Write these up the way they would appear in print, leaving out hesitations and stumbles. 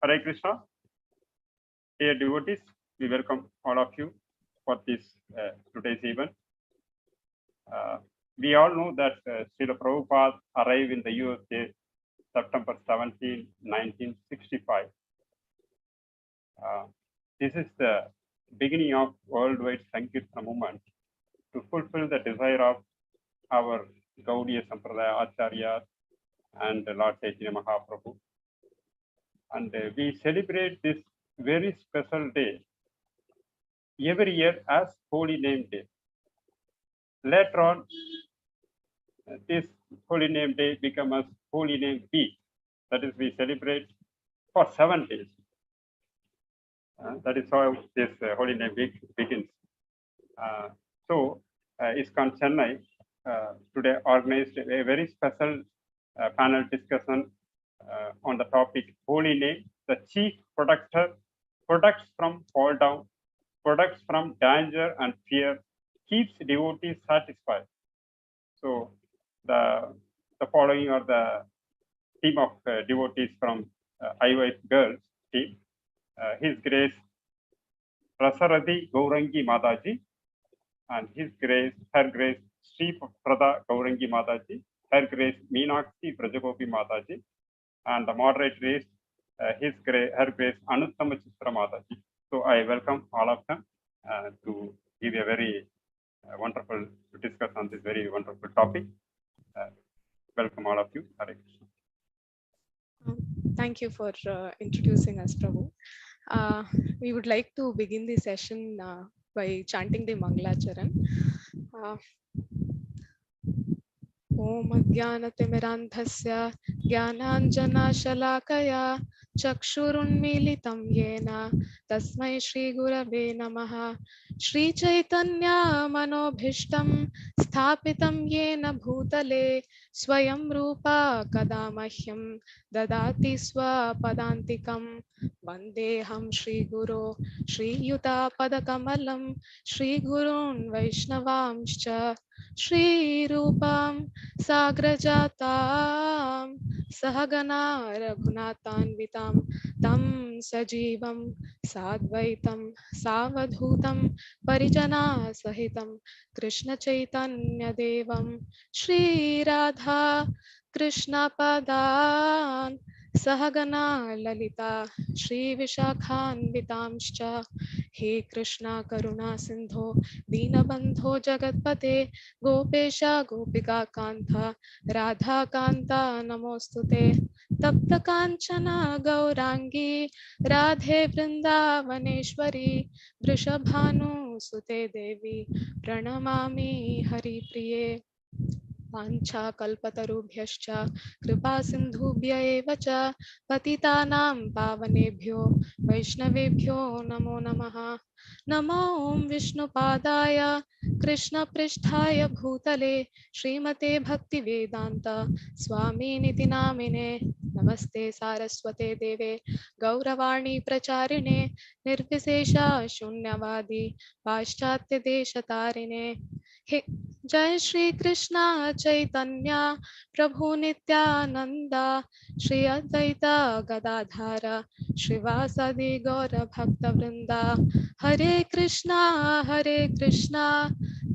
Hare Krishna. Dear devotees, we welcome all of you for this today's event. We all know that Srila Prabhupada arrived in the USA September 17, 1965. This is the beginning of worldwide Sankirtana movement to fulfill the desire of our Gaudiya Sampradaya Acharyas and Lord Chaitanya Mahaprabhu. And we celebrate this very special day every year as Holy Name Day. Later on, this Holy Name Day becomes Holy Name Week. That is, we celebrate for 7 days. That is how this Holy Name Week begins. ISKCON Chennai today organized a very special panel discussion on the topic Holy Name, the chief protector, products from fall down, products from danger and fear, keeps devotees satisfied. So the following are the team of devotees from IYS Girls team. His Grace Rasarati Gaurangi Mataji, and her Grace Sriprada Gaurangi Mataji, her Grace Minakshi Vrajagopi Mataji, and the moderator is her Grace Anuttama Chitra Mataji. So I welcome all of them to give a very wonderful to discuss on this very wonderful topic. Welcome all of you. Hare Krishna. Thank you for introducing us, Prabhu. We would like to begin the session by chanting the Mangalacharan. Om Jnanatimirandhasya Jnananjanashalakaya Chakshurunmilitam Yena Tasmai Shri Gurave Namaha. Shri Chaitanya Manobhishtam Sthapitam Yena Bhutale Swayam Rupa Kadamahyam Dadati Swapadantikam Vandeham Shri Guru Shri Yuta Padakamalam Shri Gurun Vaishnavamscha Shri Rupam Sagrajatam Sahagana Raghunatanvitam Tam Sajivam Sadvaitam Savadhutam Parijana Sahitam Krishna Chaitanya Devam Shri Radha Krishna Padan Sahagana Lalita Shri Vishakhanvitamscha. He Krishna Karuna Sindho Dinabandho Jagatpate Gopesha Gopika Kanta Radha Kanta Namostute Tapta Kanchana Gaurangi Radhe Vrindavaneshwari Vrishabhanu Sute Devi Pranamami Hari Priye. Vancha kalpatarubhyascha kripa sindhubhya eva cha patitanam pavanebhyo vaishnavebhyo namo namaha. Namo Om Vishnu Padaya Krishna Pristhaya Bhutale Srimate Bhakti Vedanta Swami Niti Namine. Namaste Saraswate Deve Gauravani Pracharine Nirvisesha Shunyavadi Paschatya Deshatarine. Jai Shri Krishna Chaitanya Prabhu Nityananda Shri Advaita Gadadhara Srivasadi Gaura Bhakta Vrinda. Hare Krishna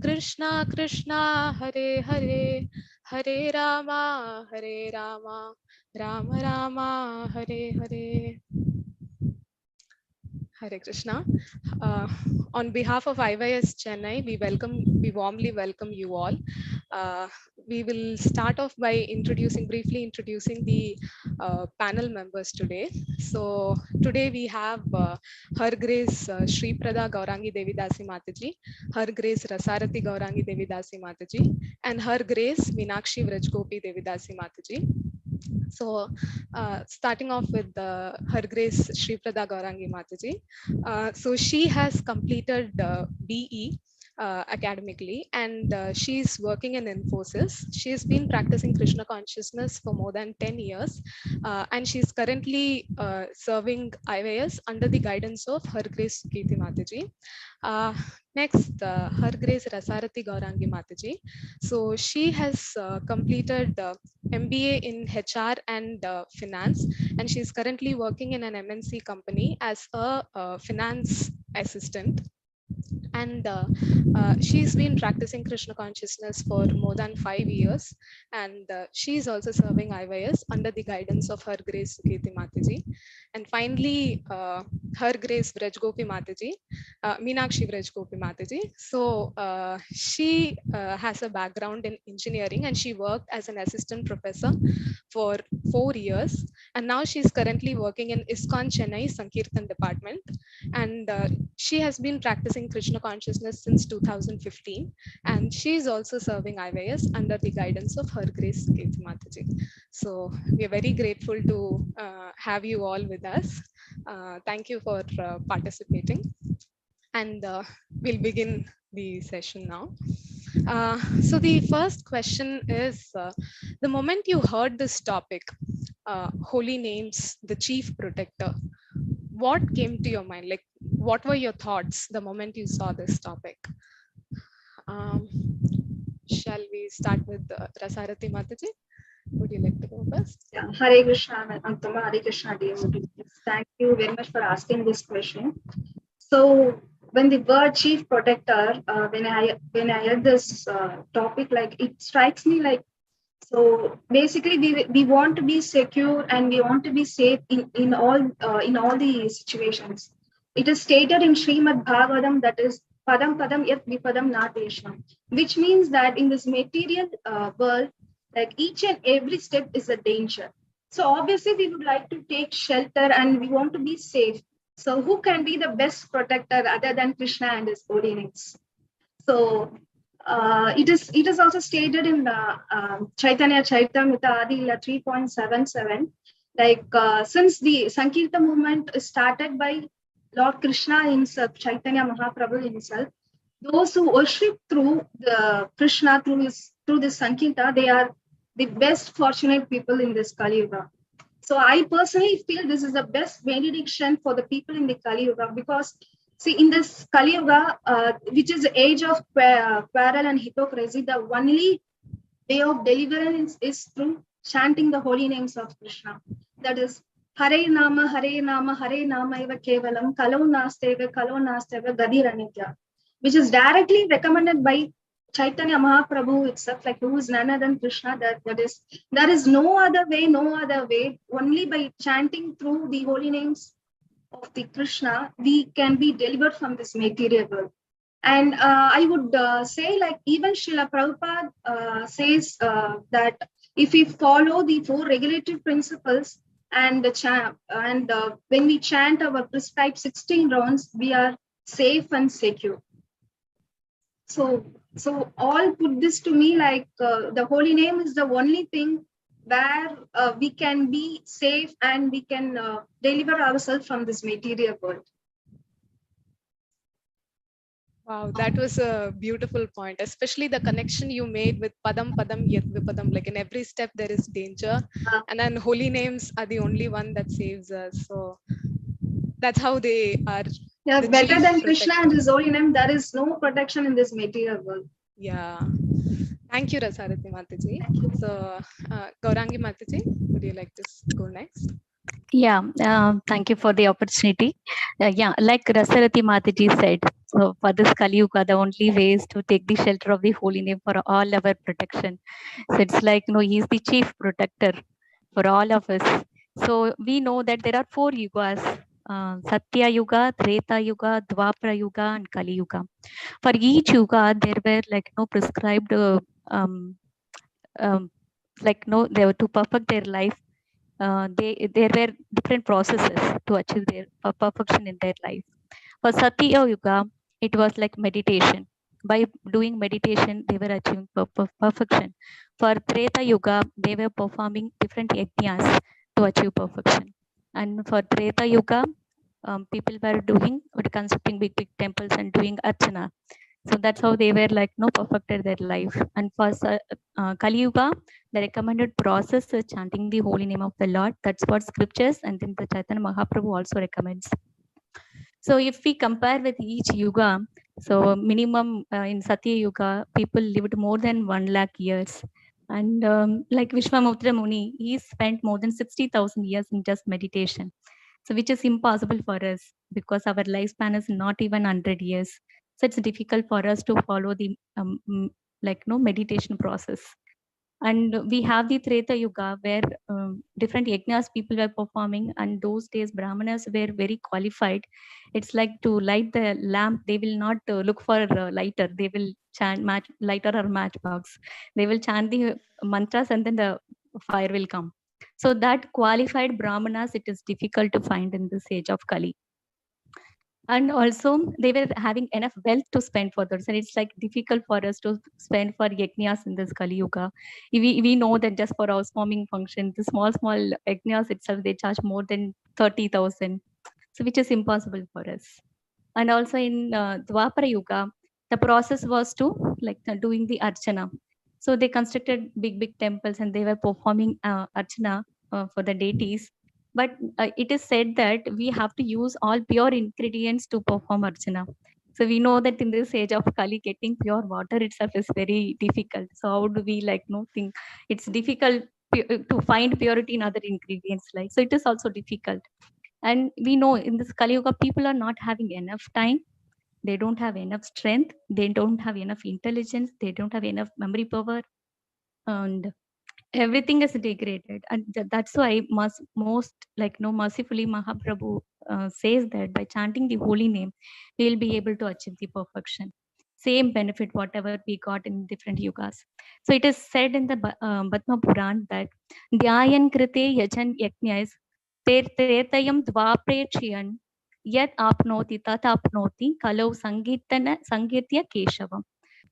Krishna Krishna Hare Hare Hare Rama Rama Rama Hare Hare. Hare Krishna. On behalf of IYS Chennai, we warmly welcome you all. We will start off by briefly introducing the panel members today. So today we have Her Grace Sriprada Gaurangi Dasi Mataji, Her Grace Rasarati Gaurangi Dasi Mataji, and Her Grace Minakshi Vrajagopi Dasi Mataji. So starting off with Her Grace Sriprada Gaurangi Mataji. So she has completed BE academically, and she's working in Infosys. She's been practicing Krishna consciousness for more than 10 years, and she's currently serving IYS under the guidance of Her Grace Kirti Mataji. Next, Her Grace Rasarati Gaurangi Mataji. So she has completed MBA in HR and finance, and she's currently working in an MNC company as a finance assistant. And she's been practicing Krishna consciousness for more than 5 years, and she's also serving IYS under the guidance of Her Grace Kirti Mataji. And finally, Her Grace Vrajagopi Mataji, Minakshi Vrajagopi Mataji. So she has a background in engineering, and she worked as an assistant professor for 4 years, and now she's currently working in ISKCON Chennai Sankirtan department, and she has been practicing Krishna consciousness since 2015, and she is also serving IYS under the guidance of Her Grace Kirti Mataji. So we are very grateful to have you all with us. Thank you for participating, and we'll begin the session now. So the first question is, the moment you heard this topic, holy names, the chief protector, what came to your mind? Like, what were your thoughts the moment you saw this topic? Shall we start with Rasarati Mataji? Would you like to go first? Yeah. Hare Krishna, Anuttama, Hare Krishna, Devotees. Thank you very much for asking this question. So, when the word chief protector, when I heard this topic, like it strikes me like, so basically we want to be secure and we want to be safe in all the situations. It is stated in Srimad Bhagavatam, that is padam padam yat vipadam natesham, which means that in this material world, like each and every step is a danger. So obviously we would like to take shelter and we want to be safe. So who can be the best protector other than Krishna and his holy names? So it is also stated in Chaitanya Charitamrita Adi 3.77, like since the Sankirtan movement is started by Lord Krishna himself, Chaitanya Mahaprabhu himself, those who worship through the Krishna through this Sankirtan, they are the best fortunate people in this Kali Yuga. So I personally feel this is the best benediction for the people in the Kali Yuga, because see, in this Kali Yuga, which is the age of quarrel and hypocrisy, the only way of deliverance is through chanting the holy names of Krishna. That is Hare Nama, Hare Nama, Hare Nama eva kevalam, Kalau nasteva gadiranitya, which is directly recommended by Chaitanya Mahaprabhu itself, like who is none other than Krishna. That is, there is no other way, only by chanting through the holy names of the Krishna, we can be delivered from this material world. And I would say, like even Srila Prabhupada says that if we follow the 4 regulative principles and when we chant our prescribed 16 rounds, we are safe and secure. So all put this to me like the holy name is the only thing where we can be safe and we can deliver ourselves from this material world. Wow, that was a beautiful point, especially the connection you made with Padam Padam Yat Vipadam. Like in every step there is danger, and then holy names are the only one that saves us. So that's how they are. Yeah, the better chief than Krishna protector. and his holy name, there is no protection in this material world. Yeah. Thank you, Rasarati Mataji. So, Gaurangi Mataji, would you like to go next? Yeah, thank you for the opportunity. Yeah, like Rasarati Mataji said, so for this Kali Yuga, the only way is to take the shelter of the holy name for all our protection. So it's like, he's the chief protector for all of us. So we know that there are 4 yugas, Satya Yuga, Treta Yuga, Dwapara Yuga, and Kali Yuga. For each yuga, there were prescribed, they were to perfect their life. There were different processes to achieve their perfection in their life. For Satya Yuga, it was like meditation. By doing meditation, they were achieving perfection. For Treta Yuga, they were performing different yajnas to achieve perfection. And for Treta Yuga, people were constructing big temples and doing archana. So that's how they were like perfected their life. And for Kali Yuga, the recommended process is chanting the holy name of the Lord. That's what scriptures and then the Chaitanya Mahaprabhu also recommends. So if we compare with each yuga, so minimum in Satya Yuga, people lived more than 1 lakh years. And like Vishwamutra Muni, he spent more than 60,000 years in just meditation. So which is impossible for us because our lifespan is not even 100 years. So it's difficult for us to follow the meditation process. And we have the Treta Yuga where different yajnas people were performing, and those days Brahmanas were very qualified. It's like to light the lamp, they will not look for lighter, they will chant lighter or matchbox. They will chant the mantras and then the fire will come. So that qualified Brahmanas, it is difficult to find in this age of Kali. And also they were having enough wealth to spend for those, and it's like difficult for us to spend for yajnas in this Kali Yuga. We know that just for our housewarming function, the small yajnas itself, they charge more than 30,000, so which is impossible for us. And also in Dwapara Yuga, the process was to doing the archana. So they constructed big temples and they were performing archana for the deities. But it is said that we have to use all pure ingredients to perform archana. So we know that in this age of Kali, getting pure water itself is very difficult. So how do we think it's difficult to find purity in other ingredients? So it is also difficult. And we know in this Kali Yuga, people are not having enough time. They don't have enough strength. They don't have enough intelligence. They don't have enough memory power. And everything is degraded. And that's why mercifully Mahaprabhu says that by chanting the holy name, we will be able to achieve the perfection. Same benefit, whatever we got in different yugas. So it is said in the Padma Puran that Dhyayan Krite Yajan Yajnais Tretayam Dvaprechiyan Yat Apnoti Tat Apnoti Kalau Sangitya Keshavam.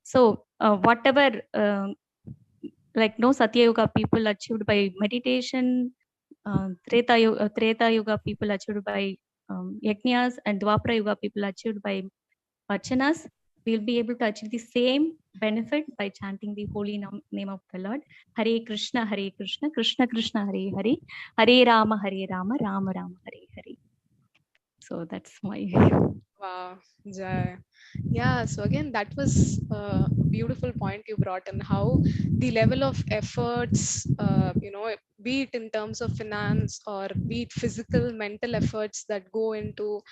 So whatever Satya Yuga people achieved by meditation, Treta Yuga people achieved by yajnas, and Dwapara Yuga people achieved by archanas, we'll be able to achieve the same benefit by chanting the holy name of the Lord. Hare Krishna, Krishna Krishna, Hare Hare, Hare Rama, Rama Rama, Hare Hare. So that's my Wow, Jai. Yeah, so again, that was a beautiful point you brought in how the level of efforts, be it in terms of finance or be it physical, mental efforts that go into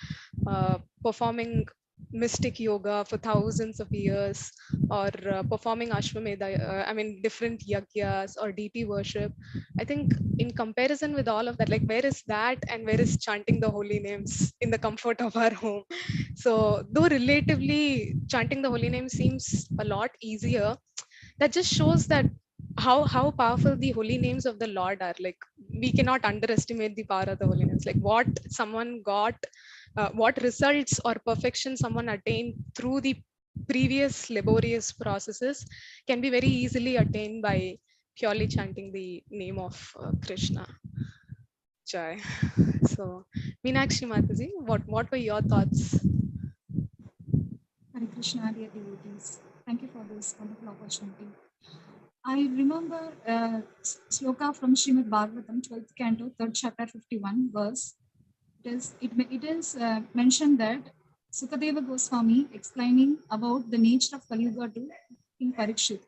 performing mystic yoga for thousands of years, or performing Ashwamedha, different yagyas or deity worship. I think in comparison with all of that, where is that and where is chanting the holy names in the comfort of our home? So though relatively chanting the holy name seems a lot easier, that just shows that how powerful the holy names of the Lord are. We cannot underestimate the power of the holy names. What someone got, what results or perfection someone attained through the previous laborious processes can be very easily attained by purely chanting the name of Krishna. Jai. So, Minakshi Mataji, what were your thoughts? Hare Krishna, dear devotees. Thank you for this wonderful opportunity. I remember sloka from Srimad Bhagavatam, 12th canto, 3rd chapter, 51 verse. It is mentioned that Sukadeva Goswami explaining about the nature of Kali Yuga to King Parikshit.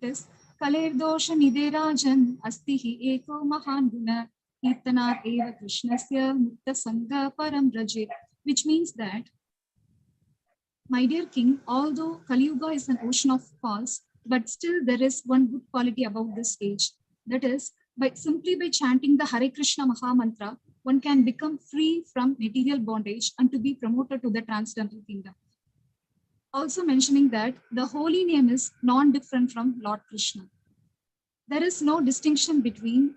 It is Kaler dosha niderajan astihi eko mahan guna kirtanar eva krishnasya mukta sangha param raje, which means that, my dear king, although Kali Yuga is an ocean of faults, but still there is one good quality about this age. That is, simply by chanting the Hare Krishna Maha Mantra, one can become free from material bondage and to be promoted to the transcendental kingdom. Also mentioning that the holy name is non-different from Lord Krishna. There is no distinction between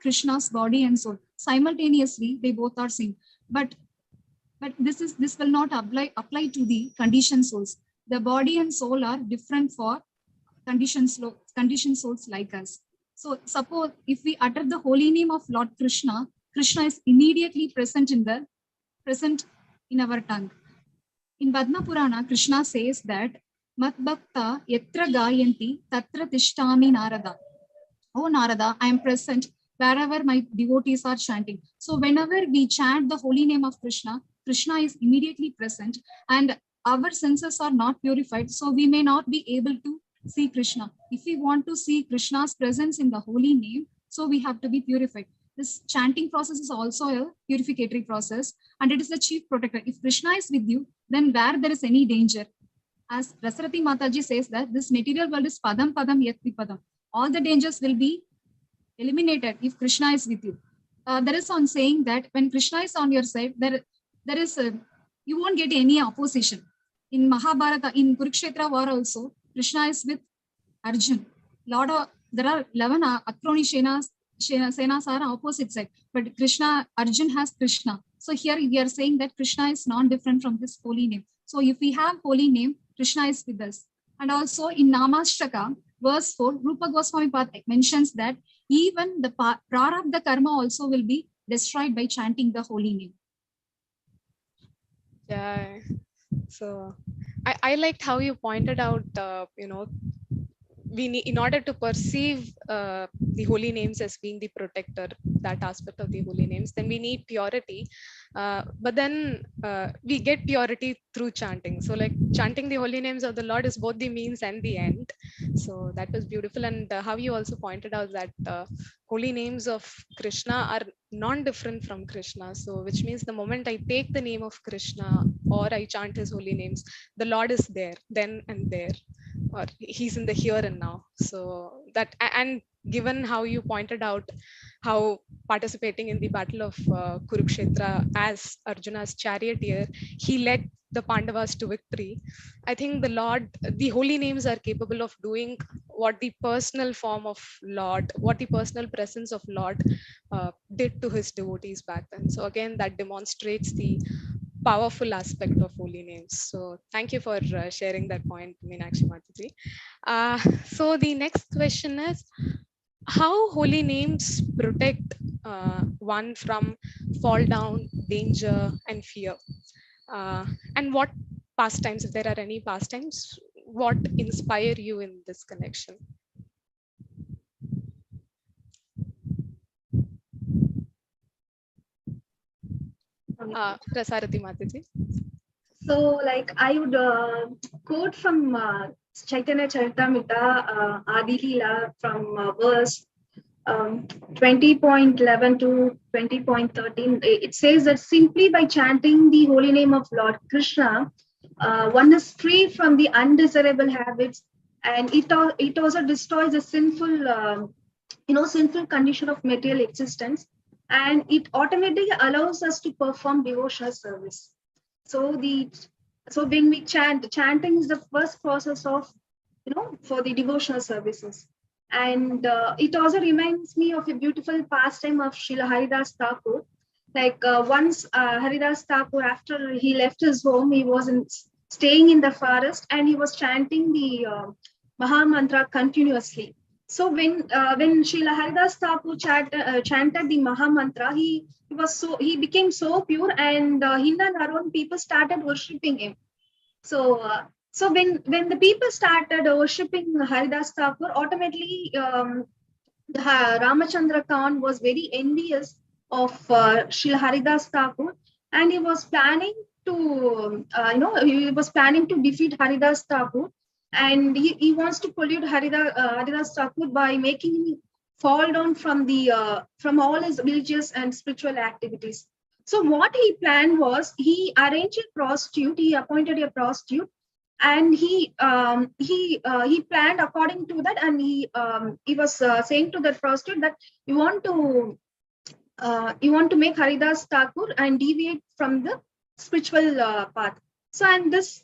Krishna's body and soul. Simultaneously, they both are same. But this will not apply to the conditioned souls. The body and soul are different for conditioned souls like us. So suppose if we utter the holy name of Lord Krishna, Krishna is immediately present in our tongue. In Padma Purana, Krishna says that Mat Bhakta Yatra Gayanti Tatra Tishtami Narada. Oh Narada, I am present wherever my devotees are chanting. So whenever we chant the holy name of Krishna, Krishna is immediately present, and our senses are not purified, so we may not be able to see Krishna. If we want to see Krishna's presence in the holy name, so we have to be purified. This chanting process is also a purificatory process, and it is the chief protector. If Krishna is with you, then where there is any danger, as Rasarati Mataji says that this material world is padam padam yat vipadam. All the dangers will be eliminated if Krishna is with you. There is on saying that when Krishna is on your side, there is you won't get any opposition. In Mahabharata, in Kurukshetra war also, Krishna is with Arjun. There are 11 Akroni Senas are opposite side, but Arjun has Krishna. So here we are saying that Krishna is non-different from this holy name. So if we have holy name, Krishna is with us. And also in Namashtaka, verse 4, Rupa Goswami mentions that even the prarabdha karma also will be destroyed by chanting the holy name. Yeah. So I liked how you pointed out, we need, in order to perceive the holy names as being the protector, that aspect of the holy names, then we need purity. But then we get purity through chanting. So like chanting the holy names of the Lord is both the means and the end. So that was beautiful. And how you also pointed out that holy names of Krishna are non-different from Krishna. So which means the moment I take the name of Krishna or I chant his holy names, the Lord is there, then and there, or he's in the here and now. So that, and given how you pointed out how participating in the battle of Kurukshetra as Arjuna's charioteer, he led the Pandavas to victory. I think the holy names are capable of doing what the personal form of Lord, what the personal presence of Lord did to his devotees back then. So again, that demonstrates the powerful aspect of holy names. So thank you for sharing that point, Minakshi Mataji. So the next question is, how holy names protect one from fall down, danger, and fear? And what pastimes, if there are any pastimes, what inspire you in this connection? Rasarati Mataji. So, like, I would quote from Chaitanya Charitamrita, Adi Leela, from verse 20.11 to 20.13. It says that simply by chanting the holy name of Lord Krishna, one is free from the undesirable habits, and it also destroys the sinful, sinful condition of material existence, and it automatically allows us to perform devotional service. So when we chant, chanting is the first process of, for the devotional services. And it also reminds me of a beautiful pastime of Srila Haridas Thakur. Like once Haridas Thakur, after he left his home, he was staying in the forest, and he was chanting the Maha Mantra continuously. So when Srila Haridas Thakur chanted the Maha Mantra, he became so pure, and Hindu and Arun people started worshipping him. So when the people started worshipping Haridas Thakur, automatically Ramachandra Khan was very envious of Srila Haridas Thakur, and he was planning to defeat Haridas Thakur, and he wants to pollute Haridas Thakur by making him fall down from all his religious and spiritual activities. So what he planned was, he arranged a prostitute, he appointed a prostitute, and he planned according to that, and he was saying to the prostitute that you want to make Haridas Thakur and deviate from the spiritual path. So, and this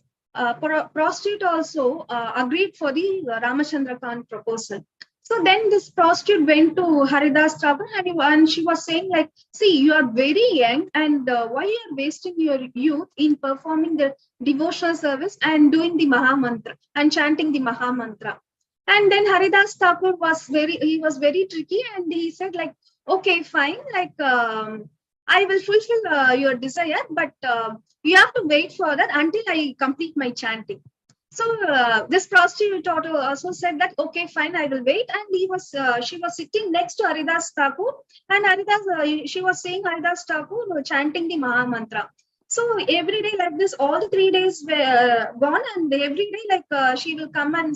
prostitute also agreed for the Ramachandra Khan proposal. So then this prostitute went to Haridas Thakur, and she was saying, like, see, you are very young, and why you are wasting your youth in performing the devotional service and doing the Maha Mantra and chanting the Maha Mantra. And then Haridas Thakur was very tricky, and he said, like, okay, fine, like I will fulfill your desire, but you have to wait for that until I complete my chanting. So this prostitute also said that, okay, fine, I will wait. And she was sitting next to Haridas Thakur, and she was saying Haridas Thakur chanting the Maha Mantra. So every day like this, all the 3 days were gone, and every day she will come and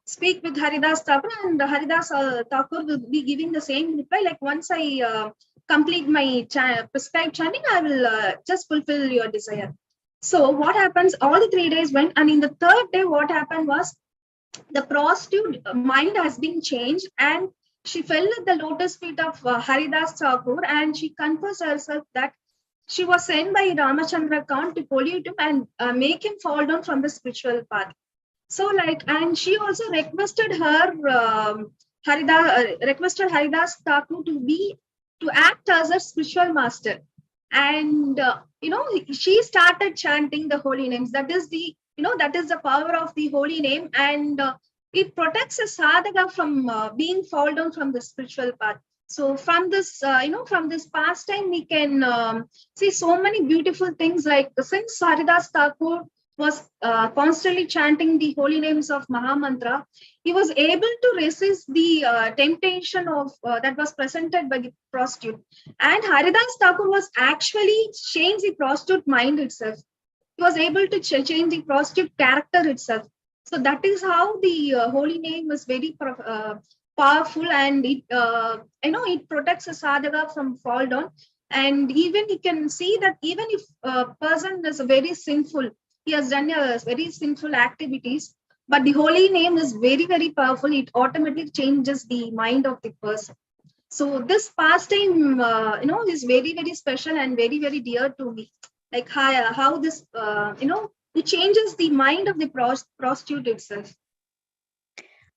speak with Haridas Thakur, and Haridas Thakur will be giving the same reply. Like, once I complete my prescribed chanting, I will just fulfill your desire. So what happens? All the 3 days went, and in the third day, what happened was the prostitute mind has been changed, and she fell at the lotus feet of Haridas Thakur, and she confessed herself that she was sent by Ramachandra Khan to pollute him and make him fall down from the spiritual path. So and she also requested Haridas Thakur to act as a spiritual master. And she started chanting the holy names. That is the power of the holy name, and it protects a sadhaka from being fall down from the spiritual path. So from this pastime, we can see so many beautiful things. Like, since Haridas Thakur was constantly chanting the holy names of Mahamantra, he was able to resist the temptation of that was presented by the prostitute. And Haridas Thakur was actually changed the prostitute mind itself. He was able to change the prostitute character itself. So that is how the holy name is very powerful, and it protects a sadhaka from fall down. And even you can see that even if a person is very sinful, he has done very sinful activities, but the holy name is very, very powerful. It automatically changes the mind of the person. So this pastime, is very, very special and very, very dear to me. Like how this, it changes the mind of the prostitute itself.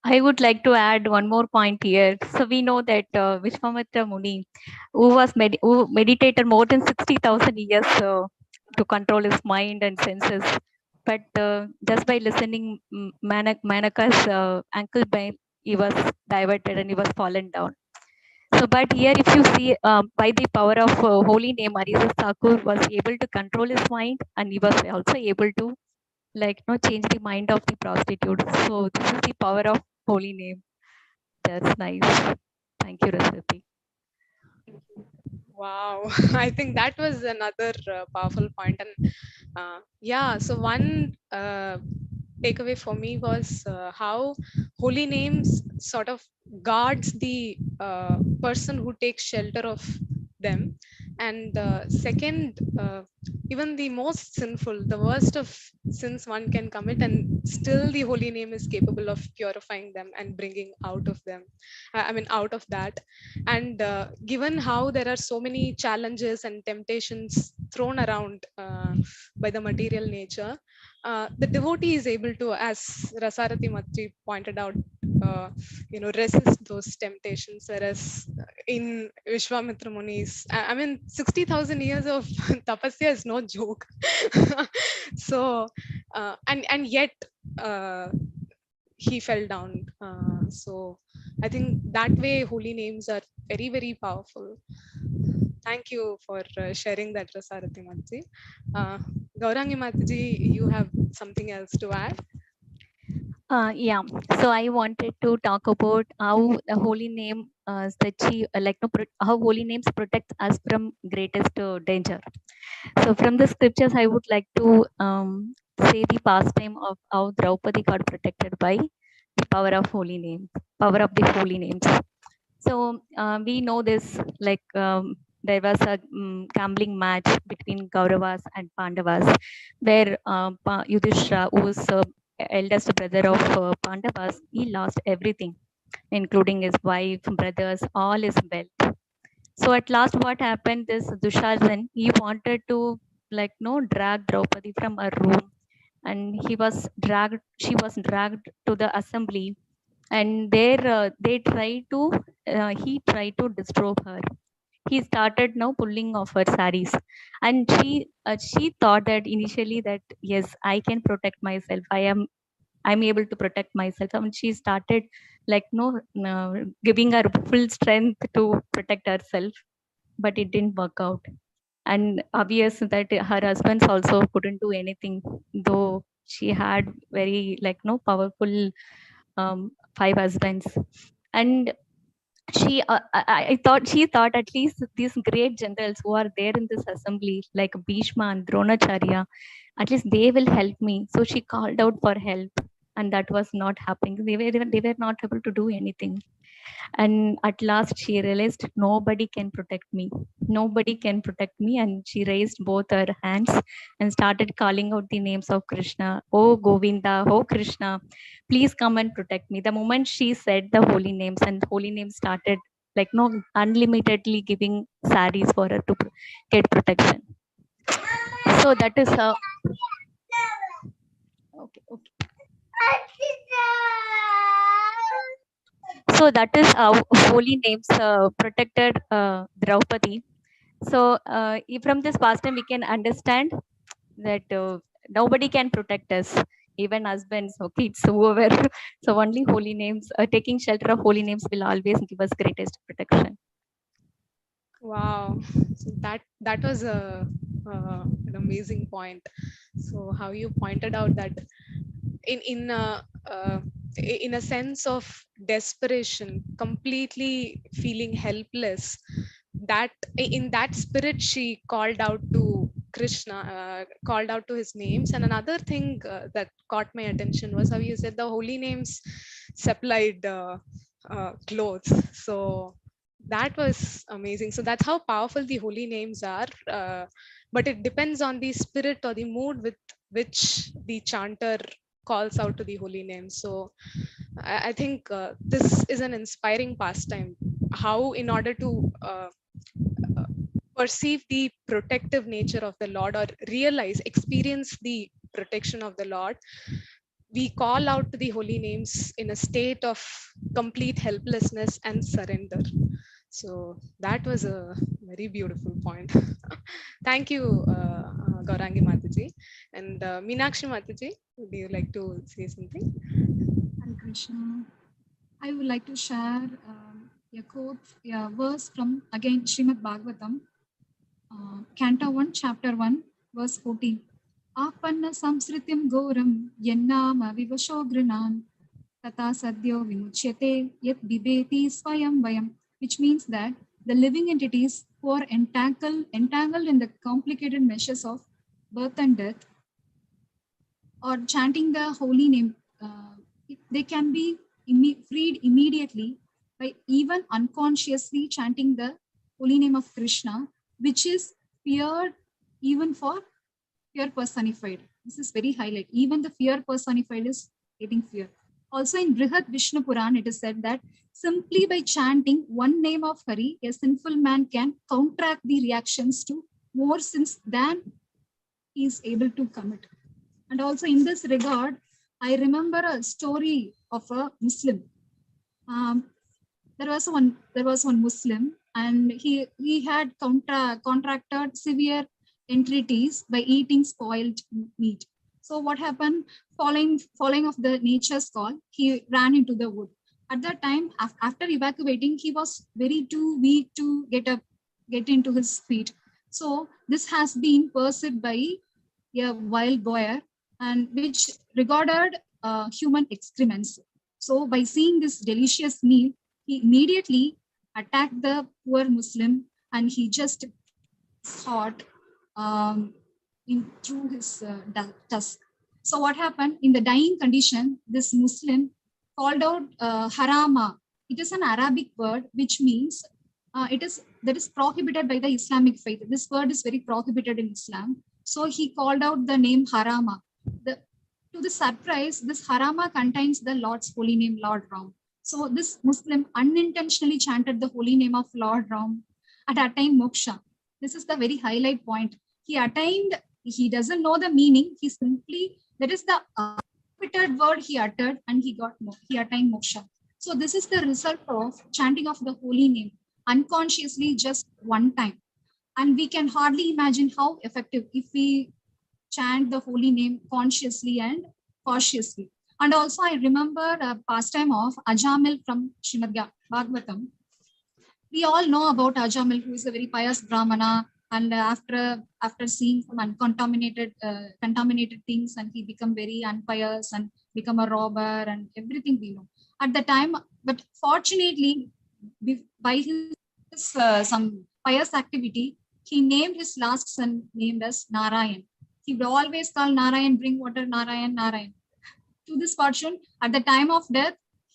I would like to add one more point here. So we know that Vishwamitra Muni, who meditated more than 60,000 years to control his mind and senses, but just by listening Manaka's ankle pain, he was diverted and he was fallen down. So, but here, if you see, by the power of holy name, Haridas Thakur was able to control his mind, and he was also able to change the mind of the prostitute. So this is the power of holy name. That's nice. Thank you, Rasarati. Wow, I think that was another powerful point. And so one takeaway for me was how holy names sort of guards the person who takes shelter of them. And second, even the most sinful, the worst of sins one can commit, and still the holy name is capable of purifying them and bringing out of them. Out of that. And given how there are so many challenges and temptations thrown around by the material nature, the devotee is able to, as Rasarati Matri pointed out, resist those temptations. Whereas in Vishwamitra Muni's, 60,000 years of tapasya is no joke. So, and yet he fell down. So I think that way holy names are very, very powerful. Thank you for sharing that, Rasarati Matji. Gaurangi Matji, you have something else to add? Yeah. So I wanted to talk about how the holy name, how holy names protect us from greatest danger. So from the scriptures, I would like to say the pastime of how Draupadi got protected by the power of holy names, power of the holy names. So we know this, there was a gambling match between Kauravas and Pandavas, where Yudhishthira, who was eldest brother of Pandavas, he lost everything, including his wife, brothers, all his wealth. So at last, what happened? This Dushasan, he wanted to drag Draupadi from a room, and she was dragged to the assembly, and there he tried to disturb her. He started now pulling off her saris, and she thought that initially that yes, I can protect myself. I'm able to protect myself. And she started giving her full strength to protect herself. but it didn't work out. And obvious that her husbands also couldn't do anything, though she had very powerful 5 husbands. And she thought at least these great generals who are there in this assembly, like Bhishma and Dronacharya, at least they will help me. So she called out for help, and that was not happening. They were not able to do anything. And at last she realized nobody can protect me. Nobody can protect me. And she raised both her hands and started calling out the names of Krishna. Oh Govinda, oh Krishna, please come and protect me. The moment she said the holy names, and holy names started unlimitedly giving saris for her to get protection. So that is how. Okay. So that is how holy names protected Draupadi. So from this pastime, we can understand that nobody can protect us, even husbands or kids, whoever. So only holy names, taking shelter of holy names will always give us greatest protection. Wow, so that was an amazing point. So how you pointed out that in a sense of desperation, completely feeling helpless, that in that spirit she called out to Krishna, called out to his names. And another thing that caught my attention was how you said the holy names supplied clothes. So that was amazing. So that's how powerful the holy names are. But it depends on the spirit or the mood with which the chanter calls out to the holy name. So I think this is an inspiring pastime. How, in order to perceive the protective nature of the Lord, or experience the protection of the Lord, we call out to the holy names in a state of complete helplessness and surrender. So that was a very beautiful point. Thank you, Gaurangi Mataji. And Minakshi Mataji, would you like to say something? Hare Krishna. I would like to share a quote, a verse from again Srimad Bhagavatam, Canto 1, Chapter 1, verse 14. Apanna samsritim goram yennama vivasho grinan tata sadhyo vimuchyate yat bibeti swayam vayam, which means that the living entities who are entangled in the complicated meshes of birth and death, or chanting the holy name, they can be freed immediately by even unconsciously chanting the holy name of Krishna, which is feared even for fear personified. This is very highlight. Even the fear personified is getting fear. Also in Brihad Vishnu Puran, it is said that simply by chanting one name of Hari, a sinful man can counteract the reactions to more sins than he is able to commit. And also in this regard, I remember a story of a Muslim. There was one Muslim, and he had contracted severe enteritis by eating spoiled meat. So what happened? Following of the nature's call, he ran into the wood. At that time, after evacuating, he was very too weak to get into his feet. So this has been pursued by a wild boar, and which regarded human excrements. So by seeing this delicious meal, he immediately attacked the poor Muslim, and he just shot through his tusk. So what happened? In the dying condition, this Muslim called out harama. It is an Arabic word which means that is prohibited by the Islamic faith. This word is very prohibited in Islam. So he called out the name harama. To the surprise, this harama contains the Lord's holy name, Lord Ram. So this Muslim unintentionally chanted the holy name of Lord Ram and attained moksha. This is the very highlight point. He doesn't know the meaning. He simply, that is the uttered word he uttered, and he attained moksha. So this is the result of chanting of the holy name unconsciously just one time. And we can hardly imagine how effective if we chant the holy name consciously and cautiously. And also I remember a pastime of Ajamil from Srimad Bhagavatam. We all know about Ajamil, who is a very pious Brahmana, and after seeing some contaminated things, and he become very unpious and become a robber and everything we know at the time. But fortunately, by his some pious activity, he named his last son named as Narayan. He would always call Narayan, bring water, Narayan, Narayan. To this fortune, at the time of death,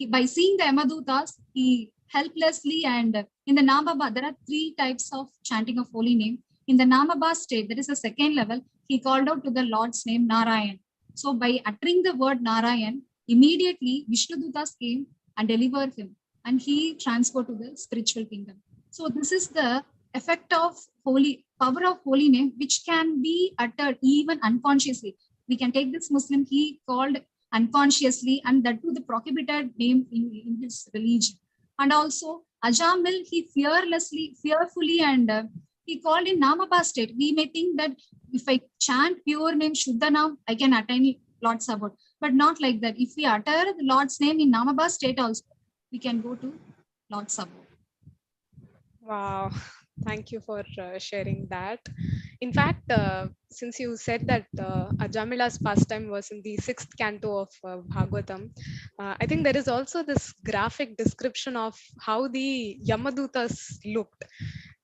by seeing the Yamadutas, he helplessly and in the Namaba, there are 3 types of chanting of holy name. In the Namaba state, that is the second level, he called out to the Lord's name Narayan. So by uttering the word Narayan, immediately Vishnudutas came and delivered him, and he transferred to the spiritual kingdom. So this is the effect of power of holy name, which can be uttered even unconsciously. We can take this Muslim, he called unconsciously, and that to the prohibited name in his religion. And also Ajamil, he fearfully, and he called in Namaba state. We may think that if I chant pure name Shuddhanam, I can attain Lord Sabaoth, but not like that. If we utter the Lord's name in Namaba state also, we can go to Lord Sabaoth. Wow, thank you for sharing that. In fact, since you said that Ajamila's pastime was in the 6th canto of Bhagavatam, I think there is also this graphic description of how the Yamadutas looked.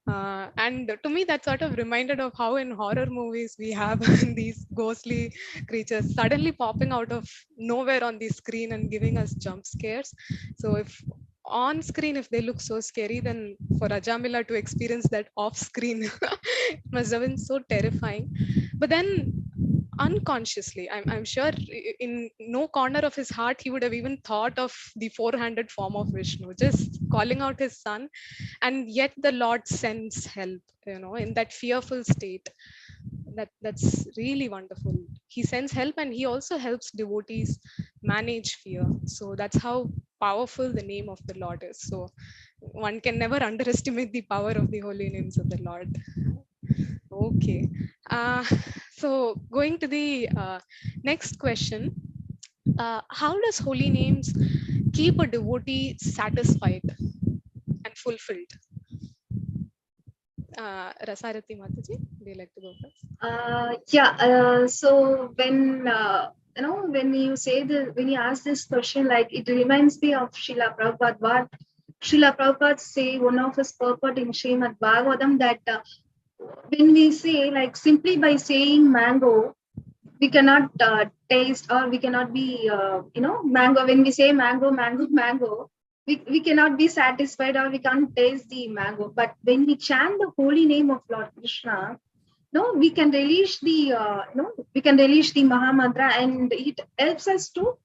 And to me, that sort of reminded of how in horror movies we have these ghostly creatures suddenly popping out of nowhere on the screen and giving us jump scares. So if on screen, if they look so scary, then for Ajamila to experience that off screen it must have been so terrifying. But then unconsciously, I'm sure in no corner of his heart he would have even thought of the 4-handed form of Vishnu, just calling out his son, and yet the Lord sends help, in that fearful state. That's really wonderful. He sends help, and he also helps devotees manage fear. So that's how powerful the name of the Lord is. So one can never underestimate the power of the holy names of the Lord. Okay. So going to the next question. How does holy names keep a devotee satisfied and fulfilled? Rasarati Mataji, would you like to go first? So when you ask this question, like it reminds me of Srila Prabhupada. What Srila Prabhupada say, one of his purport in Srimad Bhagavatam, that when we say, like, simply by saying mango, we cannot taste, or we cannot be mango. When we say mango, we cannot be satisfied, or we can't taste the mango. But when we chant the holy name of Lord Krishna, we can relish the Maha Mantra, and it helps us to,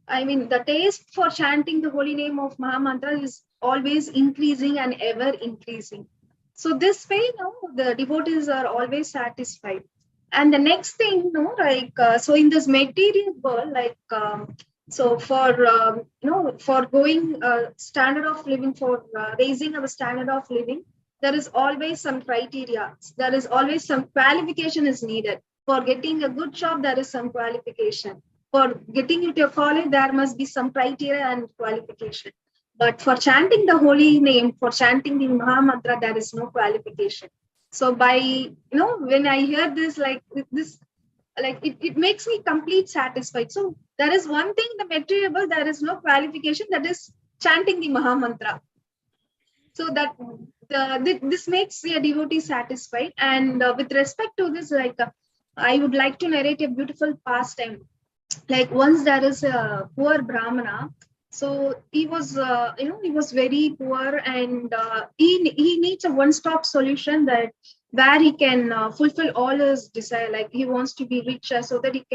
the taste for chanting the holy name of Maha Mantra is always increasing and ever increasing. So this way, the devotees are always satisfied. And the next thing, so in this material world, so for going standard of living, for raising our standard of living, there is always some criteria. There is always some qualification is needed. For getting a good job, there is some qualification. For getting into a college, there must be some criteria and qualification. But for chanting the holy name, for chanting the Maha Mantra, there is no qualification. So by, when I hear this, it makes me complete satisfied. So there is one thing, the material, there is no qualification, that is chanting the Maha Mantra. So that this makes a devotee satisfied. And with respect to this, I would like to narrate a beautiful pastime. Like once there is a poor Brahmana. So he was very poor, and he needs a one-stop solution that where he can fulfill all his desire. Like he wants to be richer so that he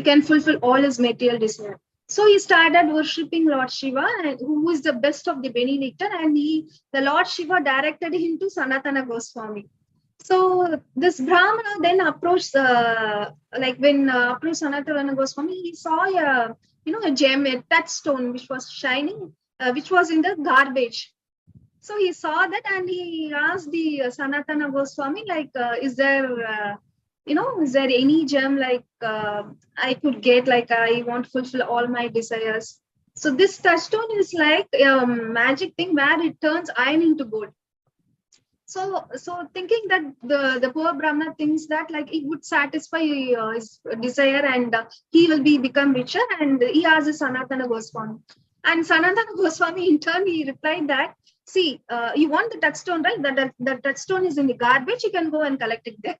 can fulfill all his material desire. So he started worshipping Lord Shiva, who is the best of the Benedictor, and the Lord Shiva directed him to Sanatana Goswami. So this Brahmana then approached approached Sanatana Goswami, he saw a gem, a touchstone which was shining, which was in the garbage. So he saw that, and he asked the Sanatana Goswami, is there any gem I could get? I want to fulfill all my desires. So this touchstone is like a magic thing where it turns iron into gold. So thinking that the poor Brahmana thinks that like it would satisfy his desire, and he will become richer, and he asks Sanatana Goswami. And Sanatana Goswami in turn he replied that, see, you want the touchstone, right? That touchstone is in the garbage. You can go and collect it there.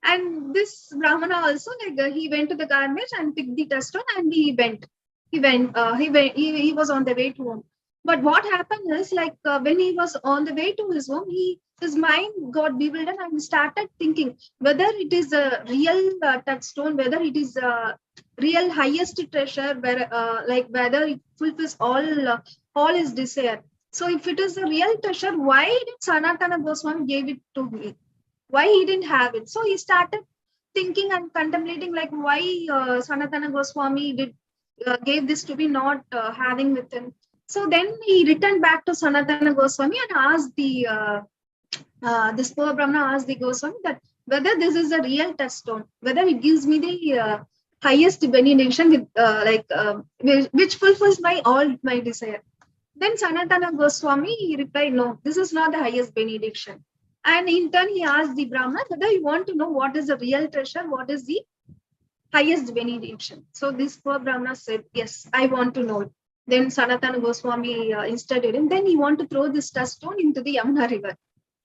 And this Brahmana also, like he went to the garbage and picked the touchstone, and he went. He was on the way to home. But what happened is, like when he was on the way to his home, his mind got bewildered and he started thinking whether it is a real touchstone, whether it is a real highest treasure, where like whether it fulfills all his desire. So if it is a real treasure, why did Sanatana Goswami gave it to me? Why he didn't have it? So he started thinking and contemplating, like why Sanatana Goswami gave this to be not having with him. So then he returned back to Sanatana Goswami and asked this poor Brahmana asked the Goswami that whether this is a real touchstone, whether it gives me the highest benediction with which fulfills all my desire. Then Sanatana Goswami replied, no, this is not the highest benediction. And in turn, he asked the Brahmana whether you want to know what is the real treasure, what is the highest benediction. So this poor Brahmana said, yes, I want to know it. Then Sanatana Goswami instructed him, then he want to throw this touchstone into the Yamuna river.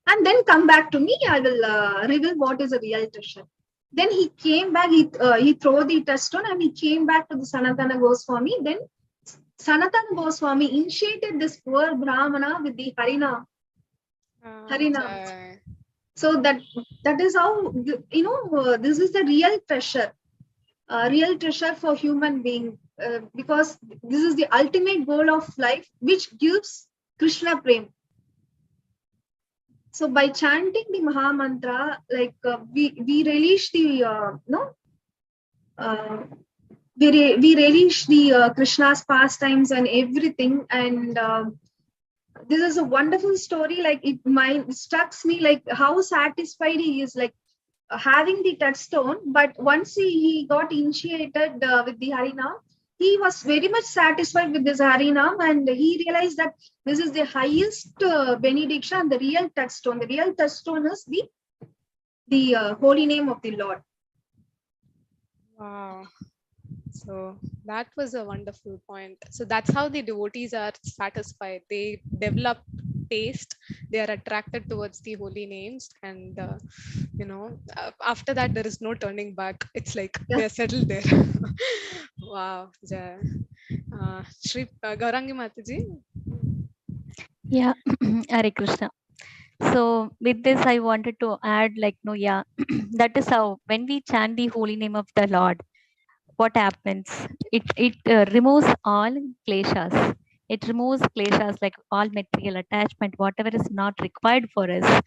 And then come back to me, I will reveal what is a real treasure. Then he came back, he threw the touchstone and he came back to the Sanatana Goswami. Then Sanatana Goswami initiated this poor Brahmana with the Harinam. Harinam. So that is how, this is the real treasure for human being, because this is the ultimate goal of life, which gives Krishna Prem. So by chanting the Maha Mantra, like we relish the we relish the Krishna's pastimes and everything, and this is a wonderful story. Like it strikes me like how satisfied he is, like having the touchstone. But once he got initiated with the Harinam, he was very much satisfied with this Harinam, and he realized that this is the highest benediction and the real touchstone. The real touchstone is the holy name of the Lord. Wow. So that was a wonderful point. So that's how the devotees are satisfied. They develop taste, they are attracted towards the holy names, and after that there is no turning back. It's like they're settled there. Wow. Shri Gaurangi Mataji. Yeah, Hare Krishna. So with this, I wanted to add, like, no, yeah, that is how when we chant the holy name of the Lord, what happens? It removes all kleshas. It removes kleshas, like all material attachment, whatever is not required for us,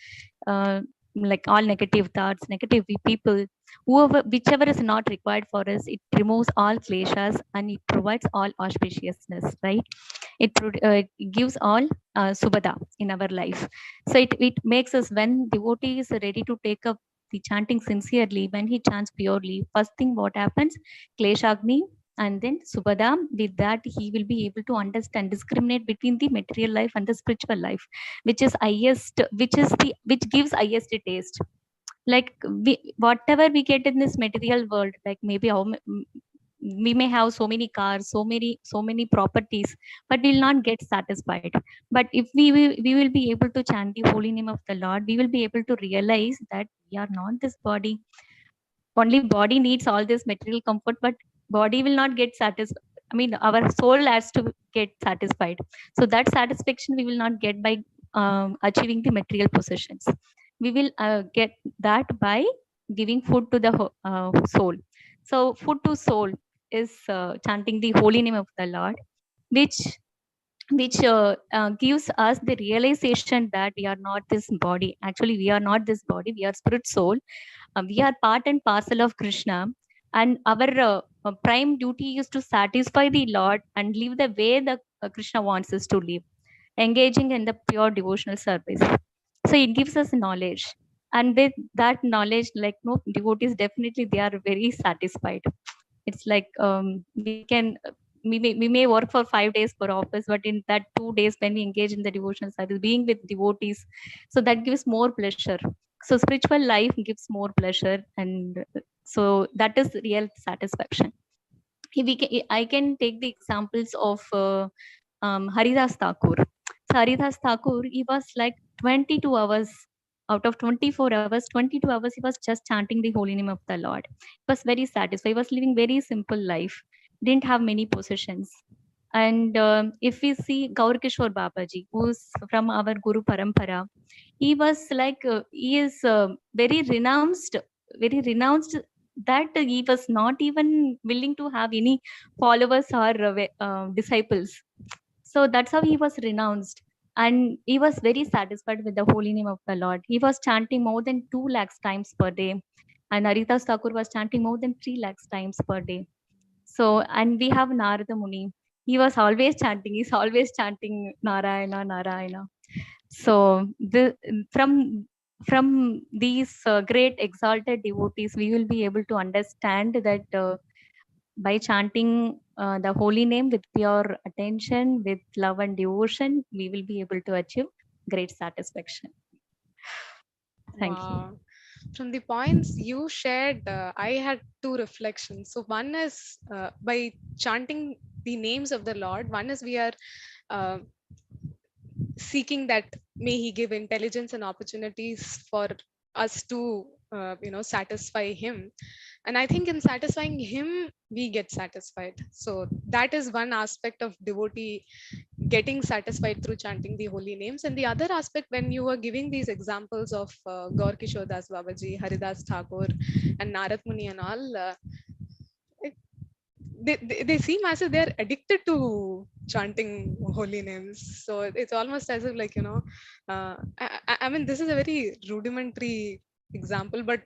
like all negative thoughts, negative people, whichever is not required for us. It removes all kleshas and it provides all auspiciousness, right? It gives all subhada in our life. So it makes us, when devotee is ready to take up the chanting sincerely, when he chants purely, first thing what happens, kleshagni and then subhada. With that he will be able to understand, discriminate between the material life and the spiritual life, which is highest, which gives highest taste. Like whatever we get in this material world, like maybe we may have so many cars, so many properties, but we'll not get satisfied. But if we will be able to chant the holy name of the Lord, we will be able to realize that we are not this body. Only body needs all this material comfort, but body will not get satisfied. I mean, our soul has to get satisfied. So that satisfaction we will not get by achieving the material possessions. We will get that by giving food to the soul. So food to soul is chanting the holy name of the Lord, which gives us the realization that we are not this body. Actually, we are not this body. We are spirit soul. We are part and parcel of Krishna, and our prime duty is to satisfy the Lord and live the way that Krishna wants us to live, engaging in the pure devotional service. So it gives us knowledge, and with that knowledge, like, no, devotees definitely they are very satisfied. It's like we can we may work for 5 days per office, but in that 2 days when we engage in the devotional service, being with devotees, so that gives more pleasure. So spiritual life gives more pleasure, and so that is real satisfaction. I can take the examples of Haridas Thakur. So Haridas Thakur, he was like 22 hours out of 24 hours, 22 hours, he was just chanting the holy name of the Lord. He was very satisfied. He was living very simple life, didn't have many possessions. And if we see Gaur Kishore Babaji, who's from our Guru Parampara, he was like, he is very renounced that he was not even willing to have any followers or disciples. So that's how he was renounced. And he was very satisfied with the holy name of the Lord. He was chanting more than 2 lakhs times per day. And Haridas Thakur was chanting more than 3 lakhs times per day. So, and we have Narada Muni. He was always chanting. He's always chanting Narayana, Narayana. So from these great exalted devotees, we will be able to understand that by chanting the holy name with pure attention, with love and devotion, we will be able to achieve great satisfaction. Thank you. From the points you shared, I had 2 reflections. So one is by chanting the names of the Lord, one is we are seeking that may he give intelligence and opportunities for us to satisfy him. And I think in satisfying him, we get satisfied. So that is one aspect of devotee getting satisfied through chanting the holy names. And the other aspect, when you were giving these examples of Gaur Kishore Das Babaji, Haridas Thakur, and Narad Muni and all, they seem as if they're addicted to chanting holy names. So it's almost as if, like, I mean, this is a very rudimentary example, but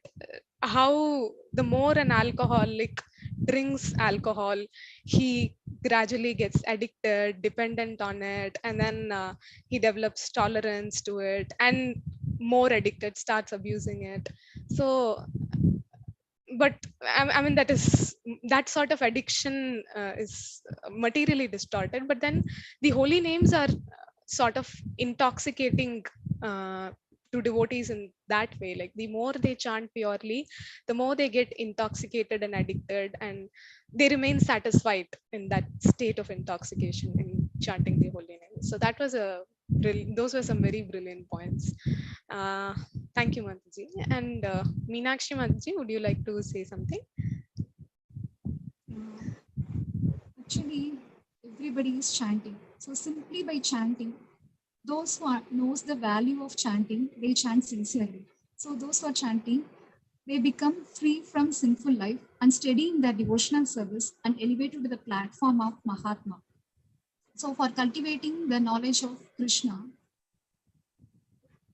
how the more an alcoholic drinks alcohol, he gradually gets addicted, dependent on it, and then he develops tolerance to it, and more addicted, starts abusing it. So but I mean, that sort of addiction is materially distorted, but then the holy names are sort of intoxicating to devotees in that way. Like, the more they chant purely, the more they get intoxicated and addicted, and they remain satisfied in that state of intoxication in chanting the holy name. So that was those were some very brilliant points. Thank you, Mataji. And Minakshi Mataji, would you like to say something? Actually, everybody is chanting. So simply by chanting, those who knows the value of chanting, they chant sincerely. So those who are chanting, they become free from sinful life and steady in their devotional service and elevated to the platform of Mahatma. So for cultivating the knowledge of Krishna,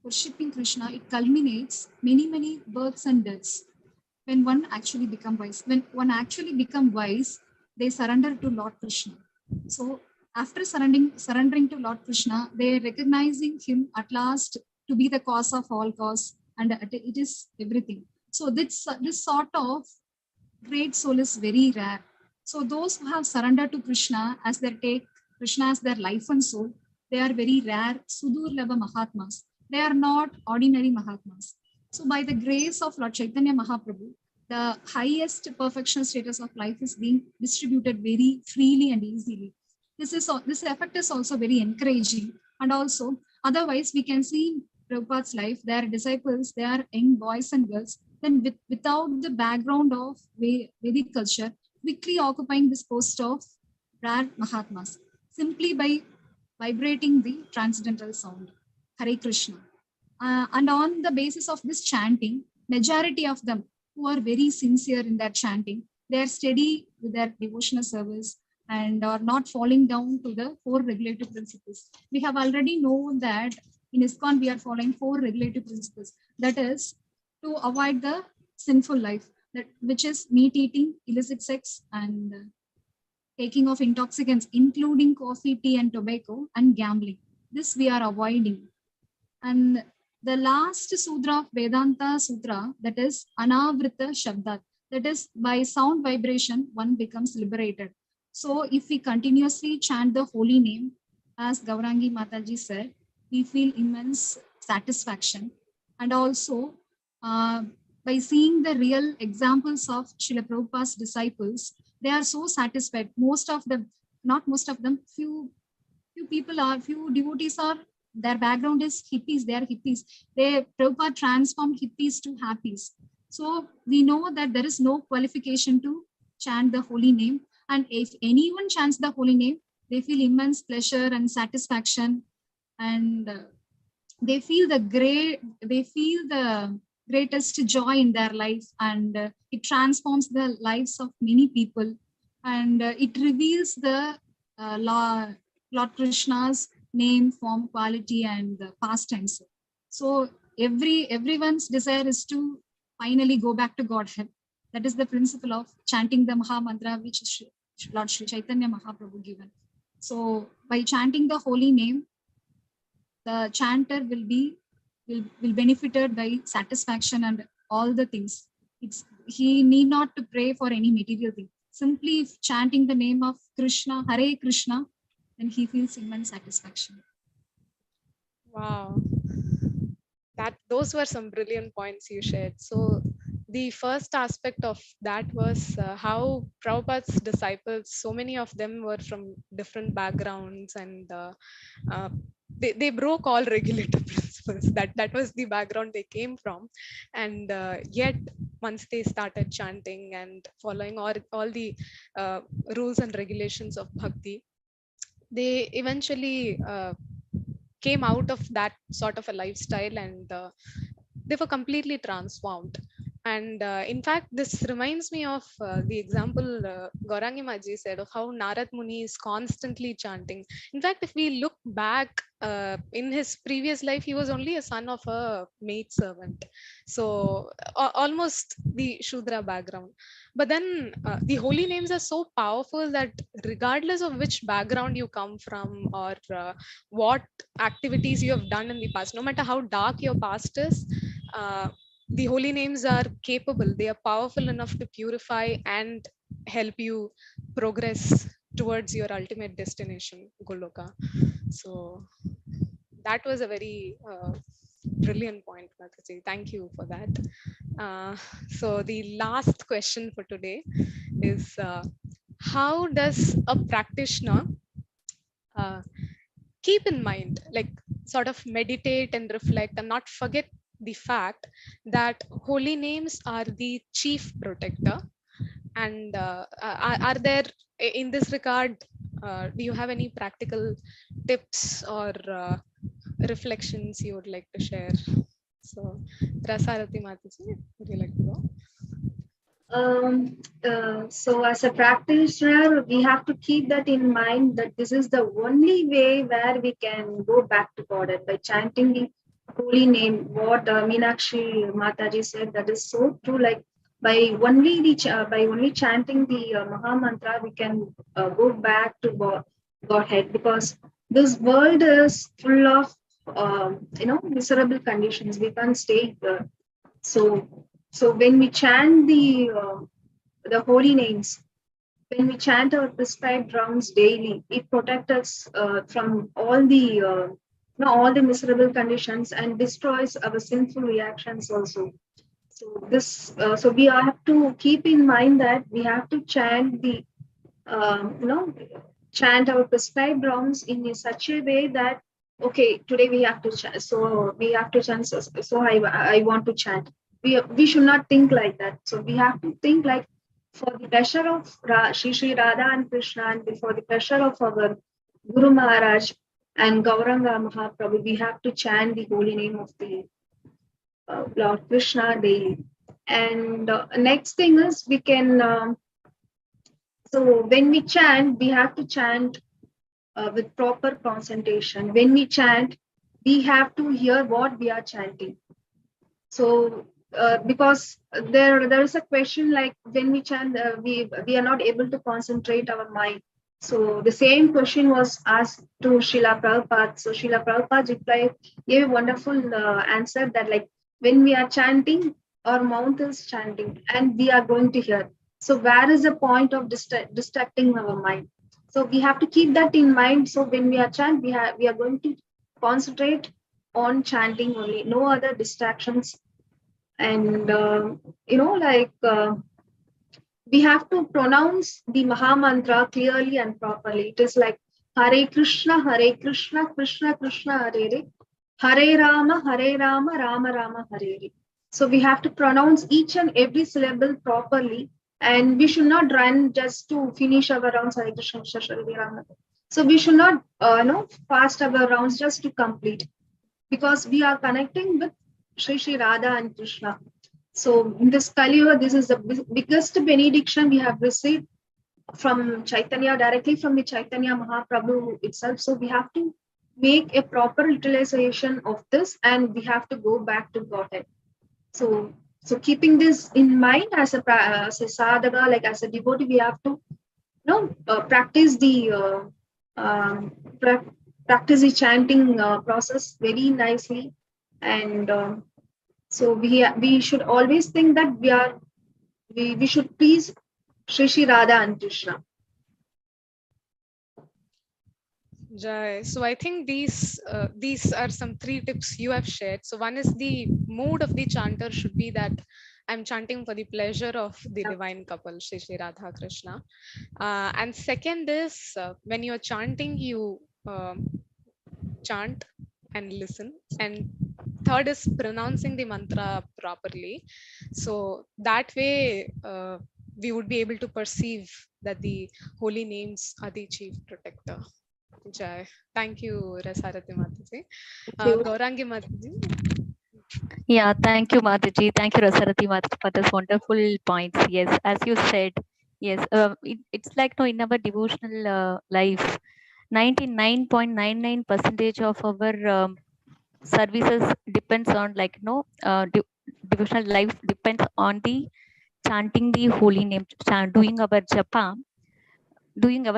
worshipping Krishna, it culminates many births and deaths. When one actually become wise, they surrender to Lord Krishna. So after surrendering to Lord Krishna, they are recognizing him at last to be the cause of all cause, and it is everything. So this sort of great soul is very rare. So those who have surrendered to Krishna as Krishna as their life and soul, they are very rare Sudurlabha Mahatmas. They are not ordinary Mahatmas. So by the grace of Lord Chaitanya Mahaprabhu, the highest perfection status of life is being distributed very freely and easily. This effect is also very encouraging. And also, otherwise, we can see Prabhupada's life, their disciples, they are young boys and girls, then without the background of Vedic culture, quickly occupying this post of rare Mahatmas, simply by vibrating the transcendental sound. Hare Krishna. And on the basis of this chanting, majority of them who are very sincere in their chanting, they are steady with their devotional service and are not falling down to the 4 regulative principles. We have already known that in ISKCON we are following 4 regulative principles. That is to avoid the sinful life, which is meat eating, illicit sex, and taking of intoxicants, including coffee, tea, and tobacco, and gambling. This we are avoiding. And the last sutra of Vedanta Sutra, that is Anavrita Shabdat, that is by sound vibration, one becomes liberated. So if we continuously chant the holy name, as Gaurangi Mataji said, we feel immense satisfaction. And also, by seeing the real examples of Srila Prabhupada's disciples, they are so satisfied. Most of them, not most of them, few devotees are, their background is hippies, they are hippies. Prabhupada transformed hippies to happies. So we know that there is no qualification to chant the holy name. And if anyone chants the holy name, they feel immense pleasure and satisfaction. And they feel the greatest joy in their life. And it transforms the lives of many people. And it reveals the Lord Krishna's name, form, quality, and past tense. So everyone's desire is to finally go back to Godhead. That is the principle of chanting the Maha Mantra, which Lord Sri Chaitanya Mahaprabhu given. So by chanting the holy name, the chanter will benefited by satisfaction and all the things. He need not to pray for any material thing. Simply if chanting the name of Krishna, Hare Krishna, then he feels immense satisfaction. Wow. Those were some brilliant points you shared. So the first aspect of that was how Prabhupada's disciples, so many of them were from different backgrounds, and they broke all regulative principles. That was the background they came from. And yet once they started chanting and following all the rules and regulations of bhakti, they eventually came out of that sort of a lifestyle, and they were completely transformed. And in fact, this reminds me of the example Gaurangi Maji said of how Narad Muni is constantly chanting. In fact, if we look back in his previous life, he was only a son of a maid servant. So almost the Shudra background. But then the holy names are so powerful that regardless of which background you come from, or what activities you have done in the past, no matter how dark your past is, the holy names are capable. They are powerful enough to purify and help you progress towards your ultimate destination, Goloka. So that was a very brilliant point, Mataji. Thank you for that. So the last question for today is, how does a practitioner keep in mind, like sort of meditate and reflect and not forget the fact that holy names are the chief protector? And are there, in this regard, do you have any practical tips or reflections you would like to share? So Rasarati Mataji, would you like to go? So as a practitioner, we have to keep that in mind, that this is the only way where we can go back to God, and by chanting the holy name. What Minakshi Mataji said, that is so true. Like by only chanting the Maha Mantra, we can go back to Godhead, because this world is full of miserable conditions. We can't stay here. So when we chant the holy names, when we chant our prescribed rounds daily, it protects us from all the miserable conditions, and destroys our sinful reactions also. So we have to keep in mind that we have to chant chant our prescribed rounds in such a way that, okay, today we have to chant, so we have to chant. So I want to chant. We should not think like that. So we have to think like, for the pleasure of Shri Radha and Krishna, and for the pleasure of our Guru Maharaj and Gauranga Mahaprabhu, we have to chant the holy name of the Lord Krishna daily. And next thing is, we can. So when we chant, we have to chant with proper concentration. When we chant, we have to hear what we are chanting. So because there is a question, like when we chant, we are not able to concentrate our mind. So the same question was asked to Srila Prabhupada. So Srila Prabhupada replied, gave a wonderful answer, that like when we are chanting, our mouth is chanting and we are going to hear. So where is the point of distracting our mind? So we have to keep that in mind. So when we are chant, we are going to concentrate on chanting only, no other distractions. And we have to pronounce the Maha Mantra clearly and properly. It is like Hare Krishna, Krishna Krishna, Hare Hare, Hare Rama, Rama Rama, Hare Hare. So we have to pronounce each and every syllable properly, and we should not run just to finish our rounds. Hare Krishna, Krishna, Hare Rama. So we should not, fast our rounds just to complete, because we are connecting with Shri Radha and Krishna. So in this Kali Yuga, this is the biggest benediction we have received from Chaitanya, directly from the Chaitanya Mahaprabhu itself. So we have to make a proper utilization of this, and we have to go back to Godhead. So keeping this in mind, as a sadhaka, like as a devotee, we have to practice the practice the chanting process very nicely, and so we should always think that we should please Shri Radha and Krishna. Jai. So I think these are some 3 tips you have shared. So one is the mood of the chanter should be that I'm chanting for the pleasure of the divine couple, Shri Shri Radha Krishna. And second is when you're chanting, you chant and listen. And third is pronouncing the mantra properly. So that way we would be able to perceive that the holy names are the chief protector. Jai. Thank you, Rasarati Mataji. Gaurangi Mataji. Yeah, thank you, Mataji. Thank you, Rasarati Mataji, for this wonderful points. Yes, as you said, yes, it's like in our devotional life, 99.99% of our services depends on devotional life depends on the chanting the holy name, doing our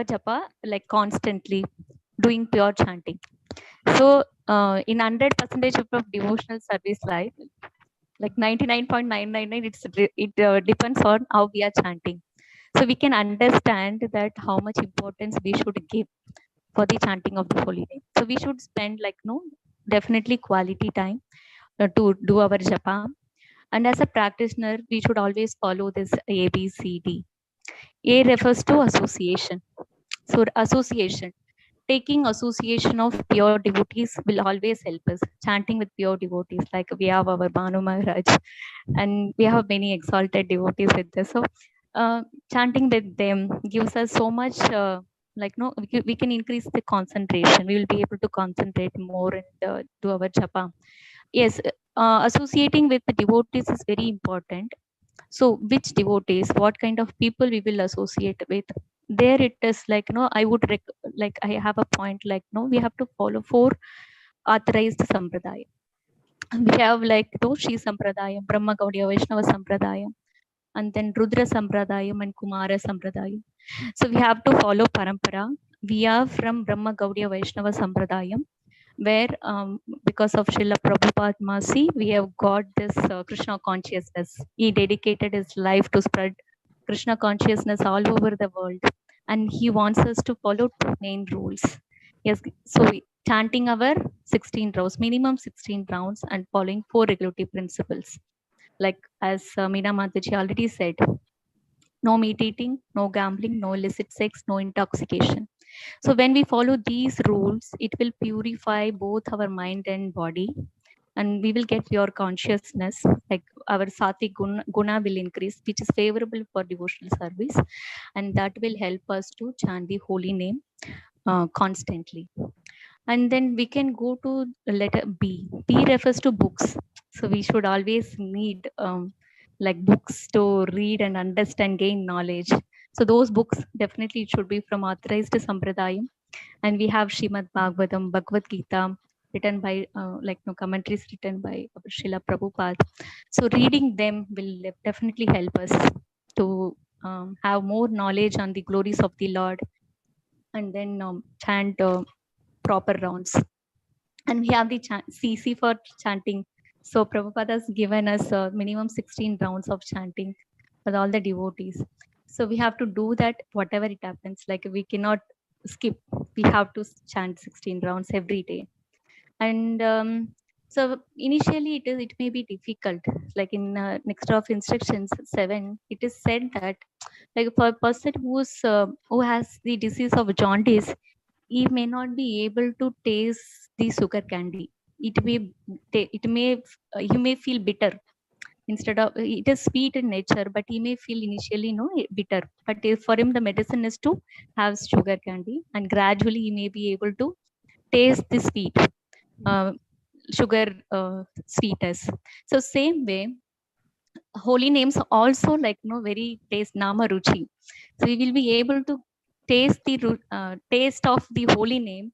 japa like constantly, doing pure chanting. So in 100% of devotional service life, like 99.999, it depends on how we are chanting. So we can understand that how much importance we should give for the chanting of the holy name. So we should spend definitely quality time to do our japa. And as a practitioner, we should always follow this ABCD. A refers to association. So association, taking association of pure devotees will always help us. Chanting with pure devotees, like we have our Banu Maharaj, and we have many exalted devotees with us. So chanting with them gives us so much we can increase the concentration. We will be able to concentrate more and do our japa. Yes, associating with the devotees is very important. So which devotees, what kind of people we will associate with? There it is I would I have a point we have to follow 4 authorized sampradaya. We have Shri Sampradayam, Brahma Gaudiya Vaishnava Sampradayam, and then Rudra Sampradayam and Kumara Sampradayam. So we have to follow parampara. We are from Brahma Gaudiya Vaishnava Sampradayam, where because of Srila Prabhupada Masi, we have got this Krishna consciousness. He dedicated his life to spread Krishna consciousness all over the world, and he wants us to follow 2 main rules. Yes, so chanting our 16 rounds, minimum 16 rounds, and following 4 regulative principles. Like as Meena Mataji already said, no meat eating, no gambling, no illicit sex, no intoxication. So when we follow these rules, it will purify both our mind and body, and we will get pure consciousness, like our sattvic guna will increase, which is favorable for devotional service, and that will help us to chant the holy name constantly. And then we can go to letter B. B refers to books. So we should always need books to read and understand, gain knowledge. So those books definitely should be from authorized sampradayam. And we have Srimad Bhagavatam, Bhagavad Gita, written by commentaries written by Srila Prabhupada. So reading them will definitely help us to have more knowledge on the glories of the Lord, and then chant proper rounds. And we have the CC for chanting. So Prabhupada has given us minimum 16 rounds of chanting for all the devotees. So we have to do that whatever it happens. Like we cannot skip. We have to chant 16 rounds every day. And so initially it may be difficult. Like in next of instructions 7, it is said that like for a person who has the disease of jaundice, he may not be able to taste the sugar candy. He may feel bitter. Instead of, it is sweet in nature, but he may feel initially bitter. But if for him the medicine is to have sugar candy, and gradually he may be able to taste the sweet, sugar sweetness. So same way, holy names also like very taste nama ruchi. So we will be able to taste the taste of the holy name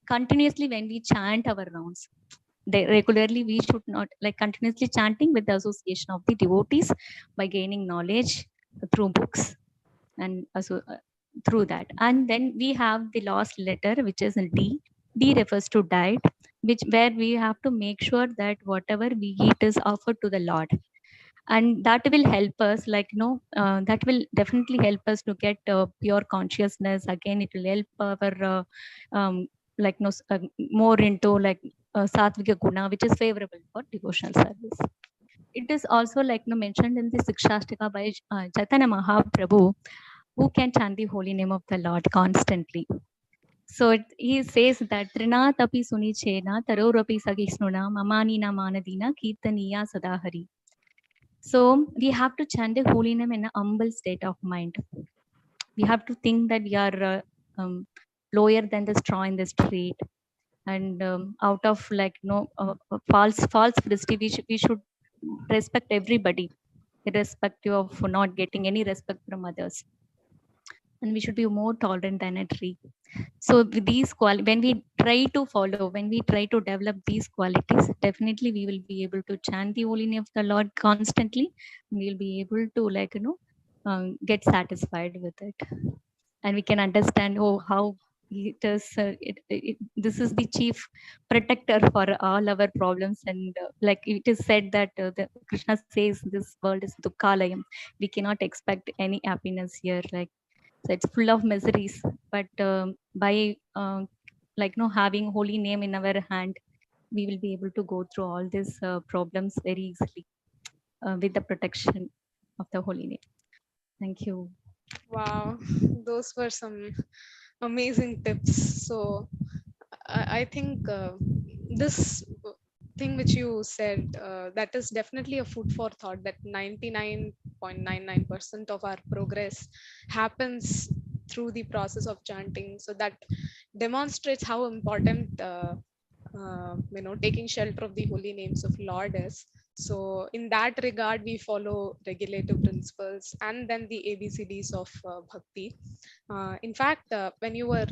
continuously when we chant our rounds. Regularly we should not like continuously chanting with the association of the devotees by gaining knowledge through books and also through that. And then we have the last letter, which is D. D refers to diet, where we have to make sure that whatever we eat is offered to the Lord. And that will help us that will definitely help us to get pure consciousness. Again, it will help our more into satvika guna, which is favorable for devotional service. It is also mentioned in the Sikshastika by Chaitanya Mahaprabhu, who can chant the holy name of the Lord constantly. So he says that Trinat api sunichena tarorapi sagisnuna mamanina manadina kirtaniya sadahari. So we have to chant the holy name in a humble state of mind. We have to think that we are lower than the straw in the street, and out of false prestige, we should respect everybody, irrespective of not getting any respect from others. And we should be more tolerant than a tree. So with these when we try to follow, when we try to develop these qualities, definitely we will be able to chant the holy name of the Lord constantly. We will be able to get satisfied with it, and we can understand how it is. This is the chief protector for all our problems, and like it is said that Krishna says this world is dukkalayam. We cannot expect any happiness here. So it's full of miseries, but by having holy name in our hand, we will be able to go through all these problems very easily with the protection of the holy name. Thank you. Wow, those were some amazing tips. So I think this thing which you said, that is definitely a food for thought, that 99.99% of our progress happens through the process of chanting. So that demonstrates how important taking shelter of the holy names of Lord is. So in that regard, we follow regulative principles and then the ABCDs of bhakti. In fact, when you were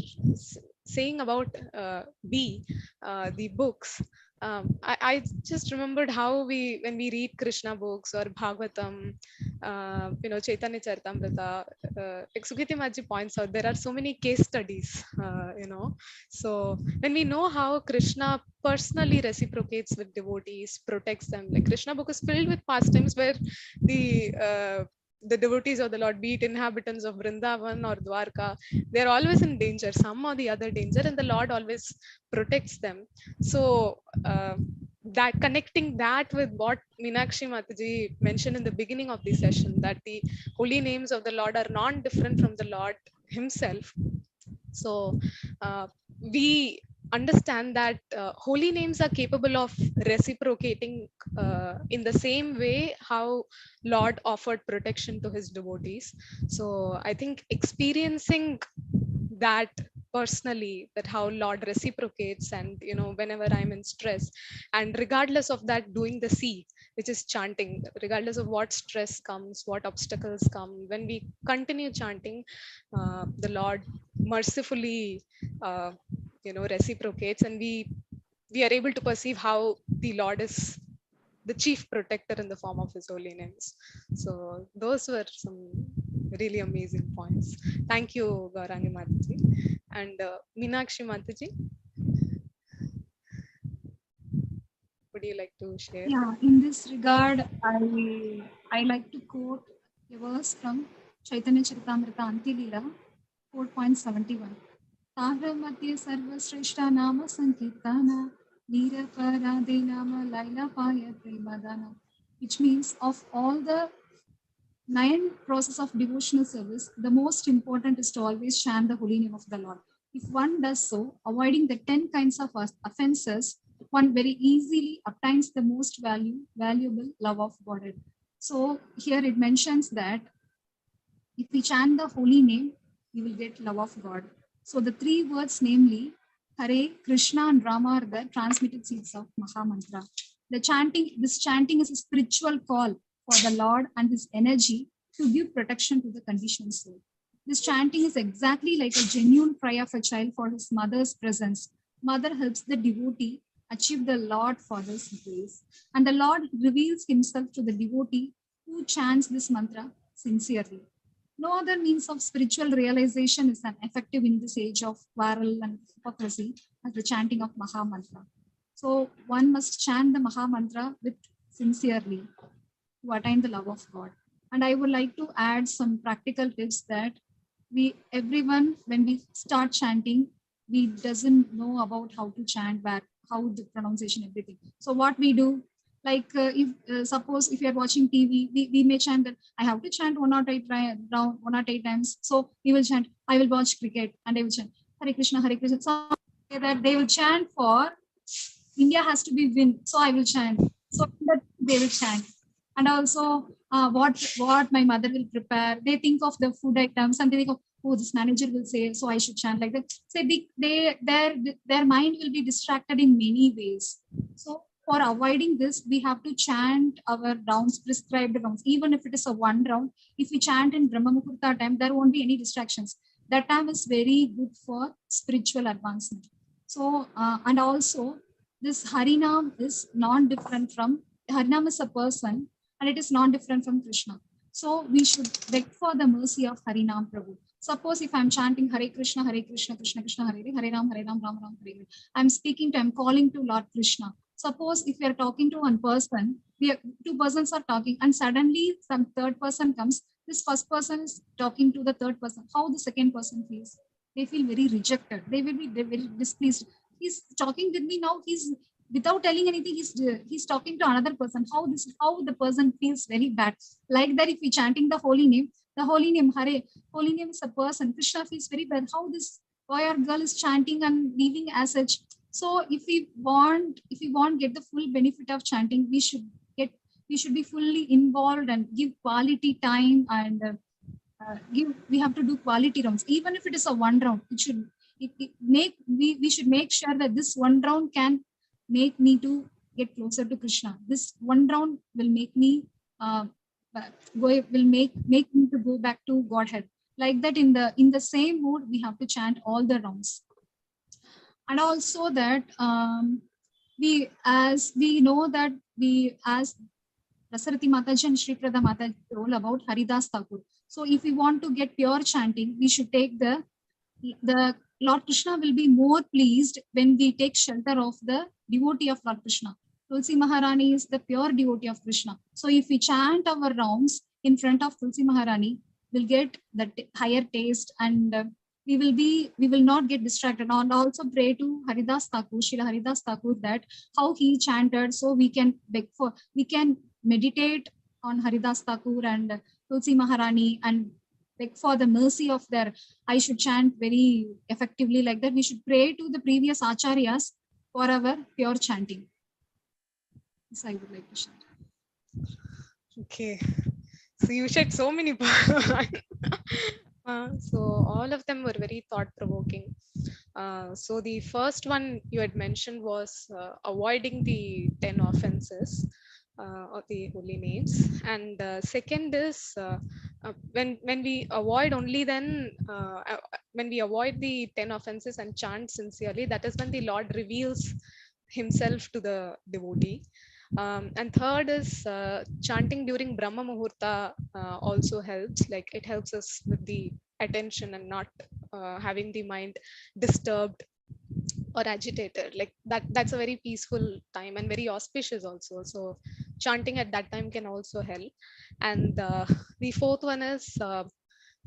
saying about the books, I just remembered how when we read Krishna books or Bhagavatam, Chaitanya Charitamrita, like Sukiti Maji points out, there are so many case studies, So when we know how Krishna personally reciprocates with devotees, protects them, like Krishna book is filled with pastimes where the devotees of the Lord, be it inhabitants of Vrindavan or Dwarka, they're always in danger, some or the other danger, and the Lord always protects them. So that connecting that with what Minakshi Mataji mentioned in the beginning of the session, that the holy names of the Lord are non-different from the Lord himself. So we understand that holy names are capable of reciprocating in the same way how Lord offered protection to his devotees. So I think experiencing that personally, that how Lord reciprocates, and whenever I'm in stress, and regardless of that, doing the C, which is chanting, regardless of what stress comes, what obstacles come, when we continue chanting, the Lord mercifully reciprocates, and we are able to perceive how the Lord is the chief protector in the form of his holy names. So those were some really amazing points. Thank you, Gaurangi Mataji. And Minakshi Mataji, would you like to share? Yeah, in this regard, I like to quote a verse from Chaitanya Charitamrita Antilila 4.71. Tavramadhya Sarvashreshta Nama Sankirtana Veera Parade Nama Laila Payate Madana, which means of all the 9 process of devotional service, the most important is to always chant the holy name of the Lord. If one does so, avoiding the 10 kinds of offenses, one very easily obtains the most valuable love of God. So here it mentions that if we chant the holy name, we will get love of God. So the 3 words, namely Hare, Krishna, and Rama, are the transmitted seeds of Mahamantra. This chanting is a spiritual call for the Lord and his energy to give protection to the conditioned soul. This chanting is exactly like a genuine cry of a child for his mother's presence. Mother helps the devotee achieve the Lord Father's grace, and the Lord reveals himself to the devotee who chants this mantra sincerely. No other means of spiritual realization is an effective in this age of quarrel and hypocrisy as the chanting of Mahamantra. So one must chant the Mahamantra with sincerely to attain the love of God. And I would like to add some practical tips that everyone, when we start chanting, we doesn't know about how to chant, how the pronunciation, everything. So what we do, like if suppose if you are watching TV, we may chant that I have to chant 108 times. So we will chant, I will watch cricket and I will chant Hare Krishna, Hare Krishna. So that they will chant for India has to be win. So I will chant. So that they will chant. And also what my mother will prepare. They think of the food items and they think of, oh, this manager will say, so I should chant like that. So their mind will be distracted in many ways. So for avoiding this, we have to chant our rounds, prescribed rounds. Even if it is a 1 round, if we chant in Brahma Muhurta time, there won't be any distractions. That time is very good for spiritual advancement. So and also this Harinam is non-different from, Harinam is a person and it is non-different from Krishna. So we should beg for the mercy of Harinam Prabhu. Suppose if I'm chanting Hare Krishna, Krishna Krishna, Hare Ram, Ram Ram, Hare Hare. I'm speaking to, I'm calling to Lord Krishna. Suppose if we are talking to one person, 2 persons are talking and suddenly some third person comes, this first person is talking to the third person. How the second person feels? They feel very rejected. They will be very displeased. He's talking with me now. He's without telling anything. He's talking to another person. How the person feels very bad. Like that, if we chanting the holy name Hare, holy name is a person. Krishna feels very bad. How this boy or girl is chanting and leaving as such. So if we want get the full benefit of chanting, we should be fully involved and give quality time and we have to do quality rounds. Even if it is a 1 round, we should make sure that this 1 round can make me to get closer to Krishna. This 1 round will make me make me to go back to Godhead. Like that, in the same mood, we have to chant all the rounds. And also that we know that as Rasarati Mataji and Sriprada Mataji told about Haridas Thakur. So if we want to get pure chanting, we should take the Lord Krishna will be more pleased when we take shelter of the devotee of Lord Krishna. Tulsi Maharani is the pure devotee of Krishna. So if we chant our rounds in front of Tulsi Maharani, we'll get the higher taste and we will not get distracted. And also pray to Haridas Thakur, Srila Haridas Thakur, that how he chanted, so we can meditate on Haridas Thakur and Tulsi Maharani and beg for the mercy of their, I should chant very effectively like that. We should pray to the previous acharyas for our pure chanting. This I would like to share. Okay, so you shared so many so all of them were very thought-provoking. So the first one you had mentioned was avoiding the 10 offenses of the holy names, and second is when we avoid only then when we avoid the 10 offenses and chant sincerely, that is when the Lord reveals himself to the devotee. And third is chanting during Brahma Muhurta also helps. Like it helps us with the attention and not having the mind disturbed or agitated. Like that's a very peaceful time and very auspicious also. So chanting at that time can also help. And the fourth one is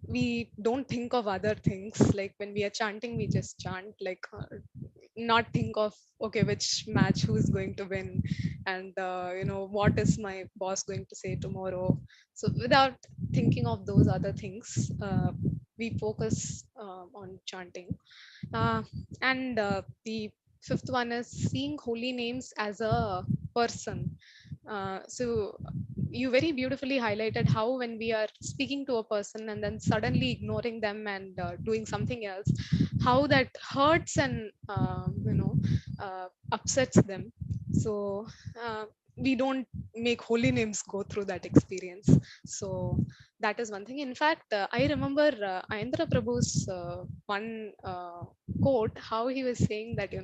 we don't think of other things. Like when we are chanting, we just chant, like not think of, okay, which match who's going to win, and what is my boss going to say tomorrow. So without thinking of those other things, we focus on chanting. The fifth one is seeing holy names as a person. So you very beautifully highlighted how when we are speaking to a person and then suddenly ignoring them and doing something else, how that hurts and upsets them. So we don't make holy names go through that experience. So that is one thing. In fact, I remember Ayendra Prabhu's one quote, how he was saying that,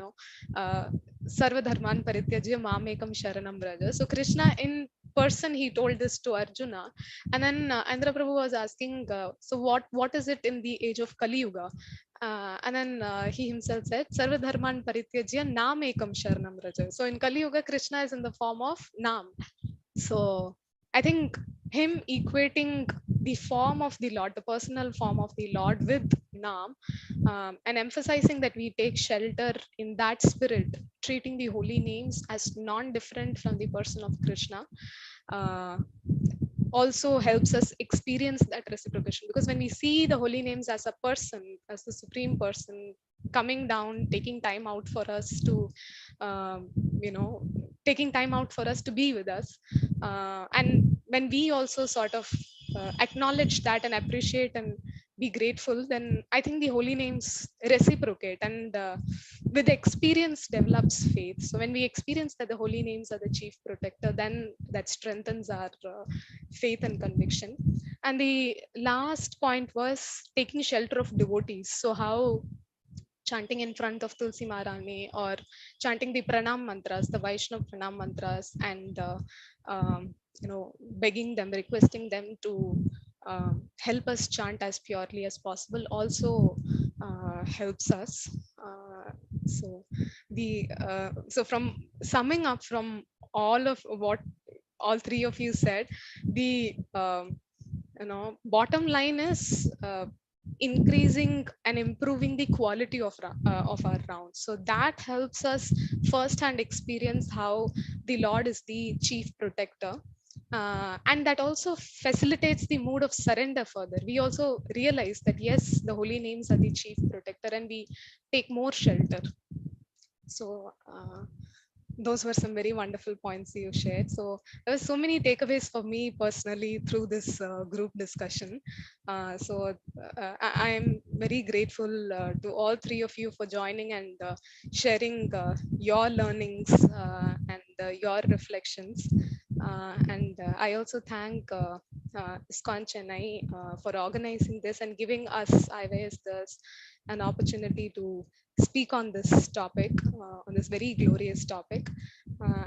uh, Sarva Dharman Parityajya Mamekam Sharanam Braja. So Krishna in person, he told this to Arjuna. And then Ayendra Prabhu was asking, so what is it in the age of Kali Yuga? And then he himself said, Sarva Dharman Parityajya Nam Ekam Sharanam Braja. So in Kali Yuga, Krishna is in the form of Nam. So I think him equating the form of the Lord, the personal form of the Lord with Nam, and emphasizing that we take shelter in that spirit, treating the holy names as non-different from the person of Krishna, uh, also helps us experience that reciprocation. Because when we see the holy names as a person, as the supreme person coming down, taking time out for us to, um, you know, taking time out for us to be with us, and when we also sort of acknowledge that and appreciate and be grateful, then I think the holy names reciprocate, and with experience develops faith. So when we experience that the holy names are the chief protector, then that strengthens our faith and conviction. And the last point was taking shelter of devotees. So how chanting in front of Tulsi Maharani or chanting the pranam mantras, the Vaishnav pranam mantras, and begging them, requesting them to help us chant as purely as possible also helps us. So from summing up from all of what all three of you said, the bottom line is increasing and improving the quality of our rounds. So that helps us firsthand experience how the Lord is the chief protector. And that also facilitates the mood of surrender further. We also realize that yes, the holy names are the chief protector, and we take more shelter. So those were some very wonderful points you shared. So there were so many takeaways for me personally through this group discussion. I am very grateful to all three of you for joining and sharing your learnings and your reflections. And I also thank ISKCON Chennai for organizing this and giving us IYS Girls an opportunity to speak on this topic, on this very glorious topic.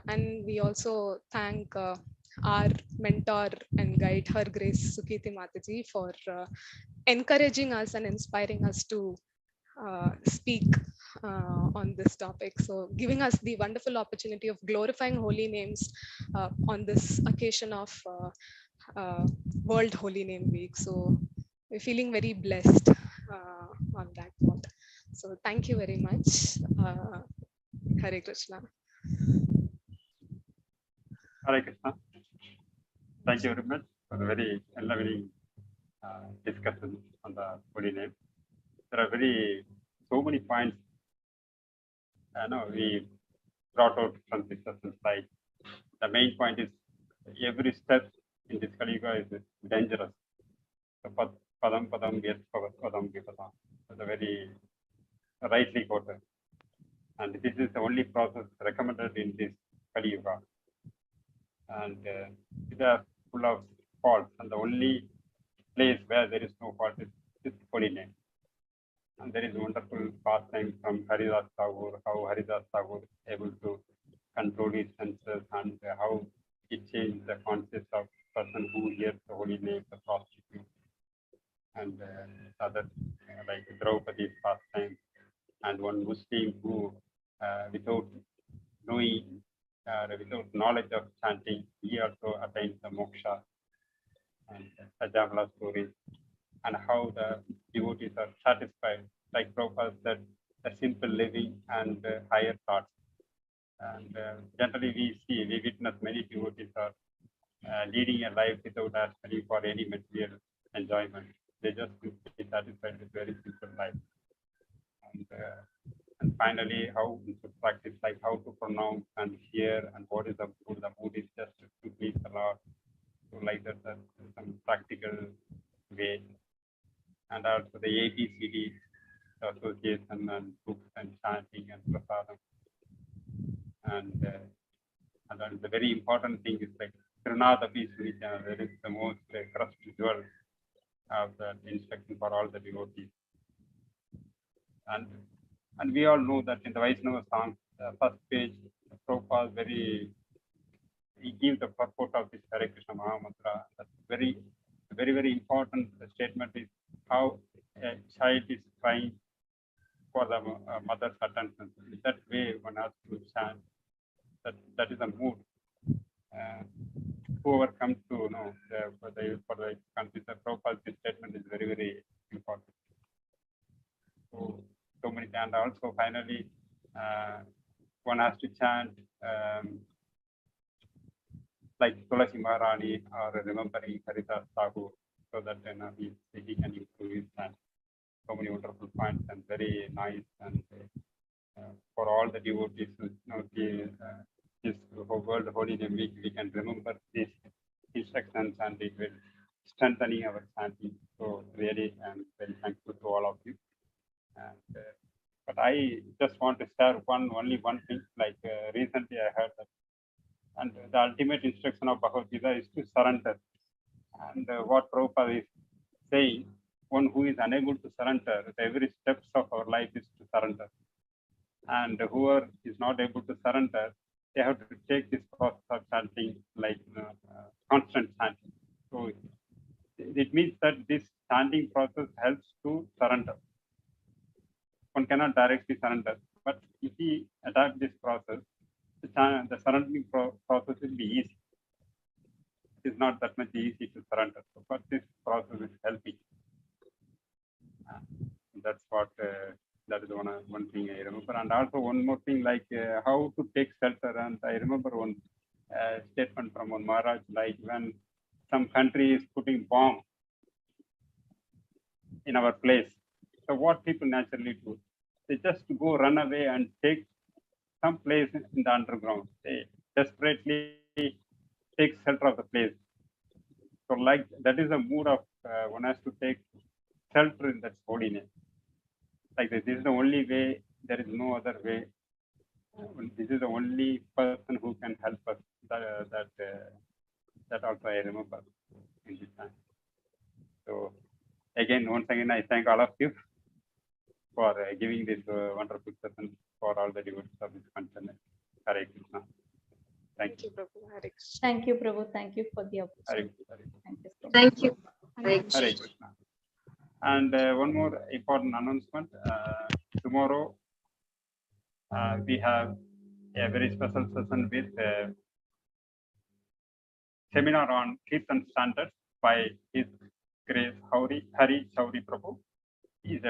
And we also thank our mentor and guide, Her Grace Sukiti Mataji, for encouraging us and inspiring us to speak on this topic. So giving us the wonderful opportunity of glorifying holy names on this occasion of World Holy Name Week. So we're feeling very blessed on that note. So thank you very much. Hare Krishna. Hare Krishna. Thank you very much for the very enlightening discussion on the holy name. There are so many points we brought out from this session. Like the main point is every step in this Kali Yuga is dangerous. So padam padam yes padam vipadam. That's a very rightly quoted. And this is the only process recommended in this Kali Yuga. And it is full of faults, and the only place where there is no fault is holy name. And there is wonderful pastime from Haridas Tagore, how Haridas Tagore is able to control his senses, and how it changed the concept of person who hears the holy name, the prostitute, and other like Draupadi's pastime, and one Muslim who without knowing, without knowledge of chanting, he also attains the moksha, and Ajamla story. and how the devotees are satisfied, like Prabhupada said, the simple living and higher thoughts. And generally we witness many devotees are leading a life without asking for any material enjoyment. They just be satisfied with very simple life. And finally, how to practice, like how to pronounce and hear, and what is the mood. The mood is just to please the Lord. So like that, that's some practical way. And also the ABCD, the association and books and chanting and prasadam. And then the very important thing is like Trinadapi Surita, that is the most crust visual of the instruction for all the devotees. And we all know that in the Vaishnava song, the first page, Prabhupada he gives the purport of this Hare Krishna Mahamantra. That's very important statement is how a child is crying for the mother's attention. In that way, one has to chant. That is a mood. Whoever comes to know for the country, the Prabhupada's statement is very important. So many, and also finally, one has to chant like Tulasi Maharani or remembering Haridas Thakur, so that he can improve his chant. So many wonderful points and very nice, and for all the devotees who this World Holy Name Week, we can remember these instructions and it will strengthening our chanting. So really, I'm very thankful to all of you. And, but I just want to share only one thing. Like recently, I heard that, and the ultimate instruction of Bhagavad Gita is to surrender. And what Prabhupada is saying, one who is unable to surrender, every steps of our life is to surrender. And whoever is not able to surrender, they have to take this process of chanting like constant chanting. So it means that this chanting process helps to surrender. One cannot directly surrender, but if we adapt this process, the surrendering process will be easy. It is not that much easy to surrender, but this process is helping. That's what that is one thing I remember. And also one more thing, like how to take shelter. And I remember one statement from one Maharaj, like when some country is putting bomb in our place. So what people naturally do, they just go run away and take some place in the underground. They desperately take shelter of the place. So like that is a mood of one has to take shelter in that holy name. Like this is the only way. There is no other way. This is the only person who can help us. That also I remember in this time. So once again, I thank all of you for giving this wonderful session for all the devotees of this content. Hare Krishna. Thank you. Prabhu. Hare Krishna. Thank you, Prabhu. Thank you for the opportunity. Thank you. Hare Krishna. And one more important announcement. Tomorrow we have a very special session with seminar on Kirtan standards by His Grace Hari Chaudhary Prabhu. He is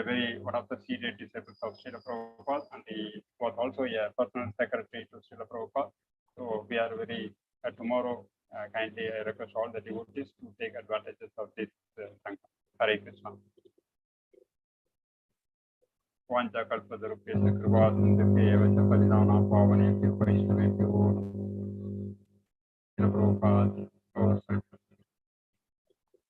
one of the senior disciples of Srila Prabhupada, and he was also a personal secretary to Srila Prabhupada. So we are very tomorrow. Kindly I request all the devotees to take advantages of this Sangha. Hare Krishna. Vancha kalpadarupyasya kripa sindhya eva cha paridana pavane Prabhupada.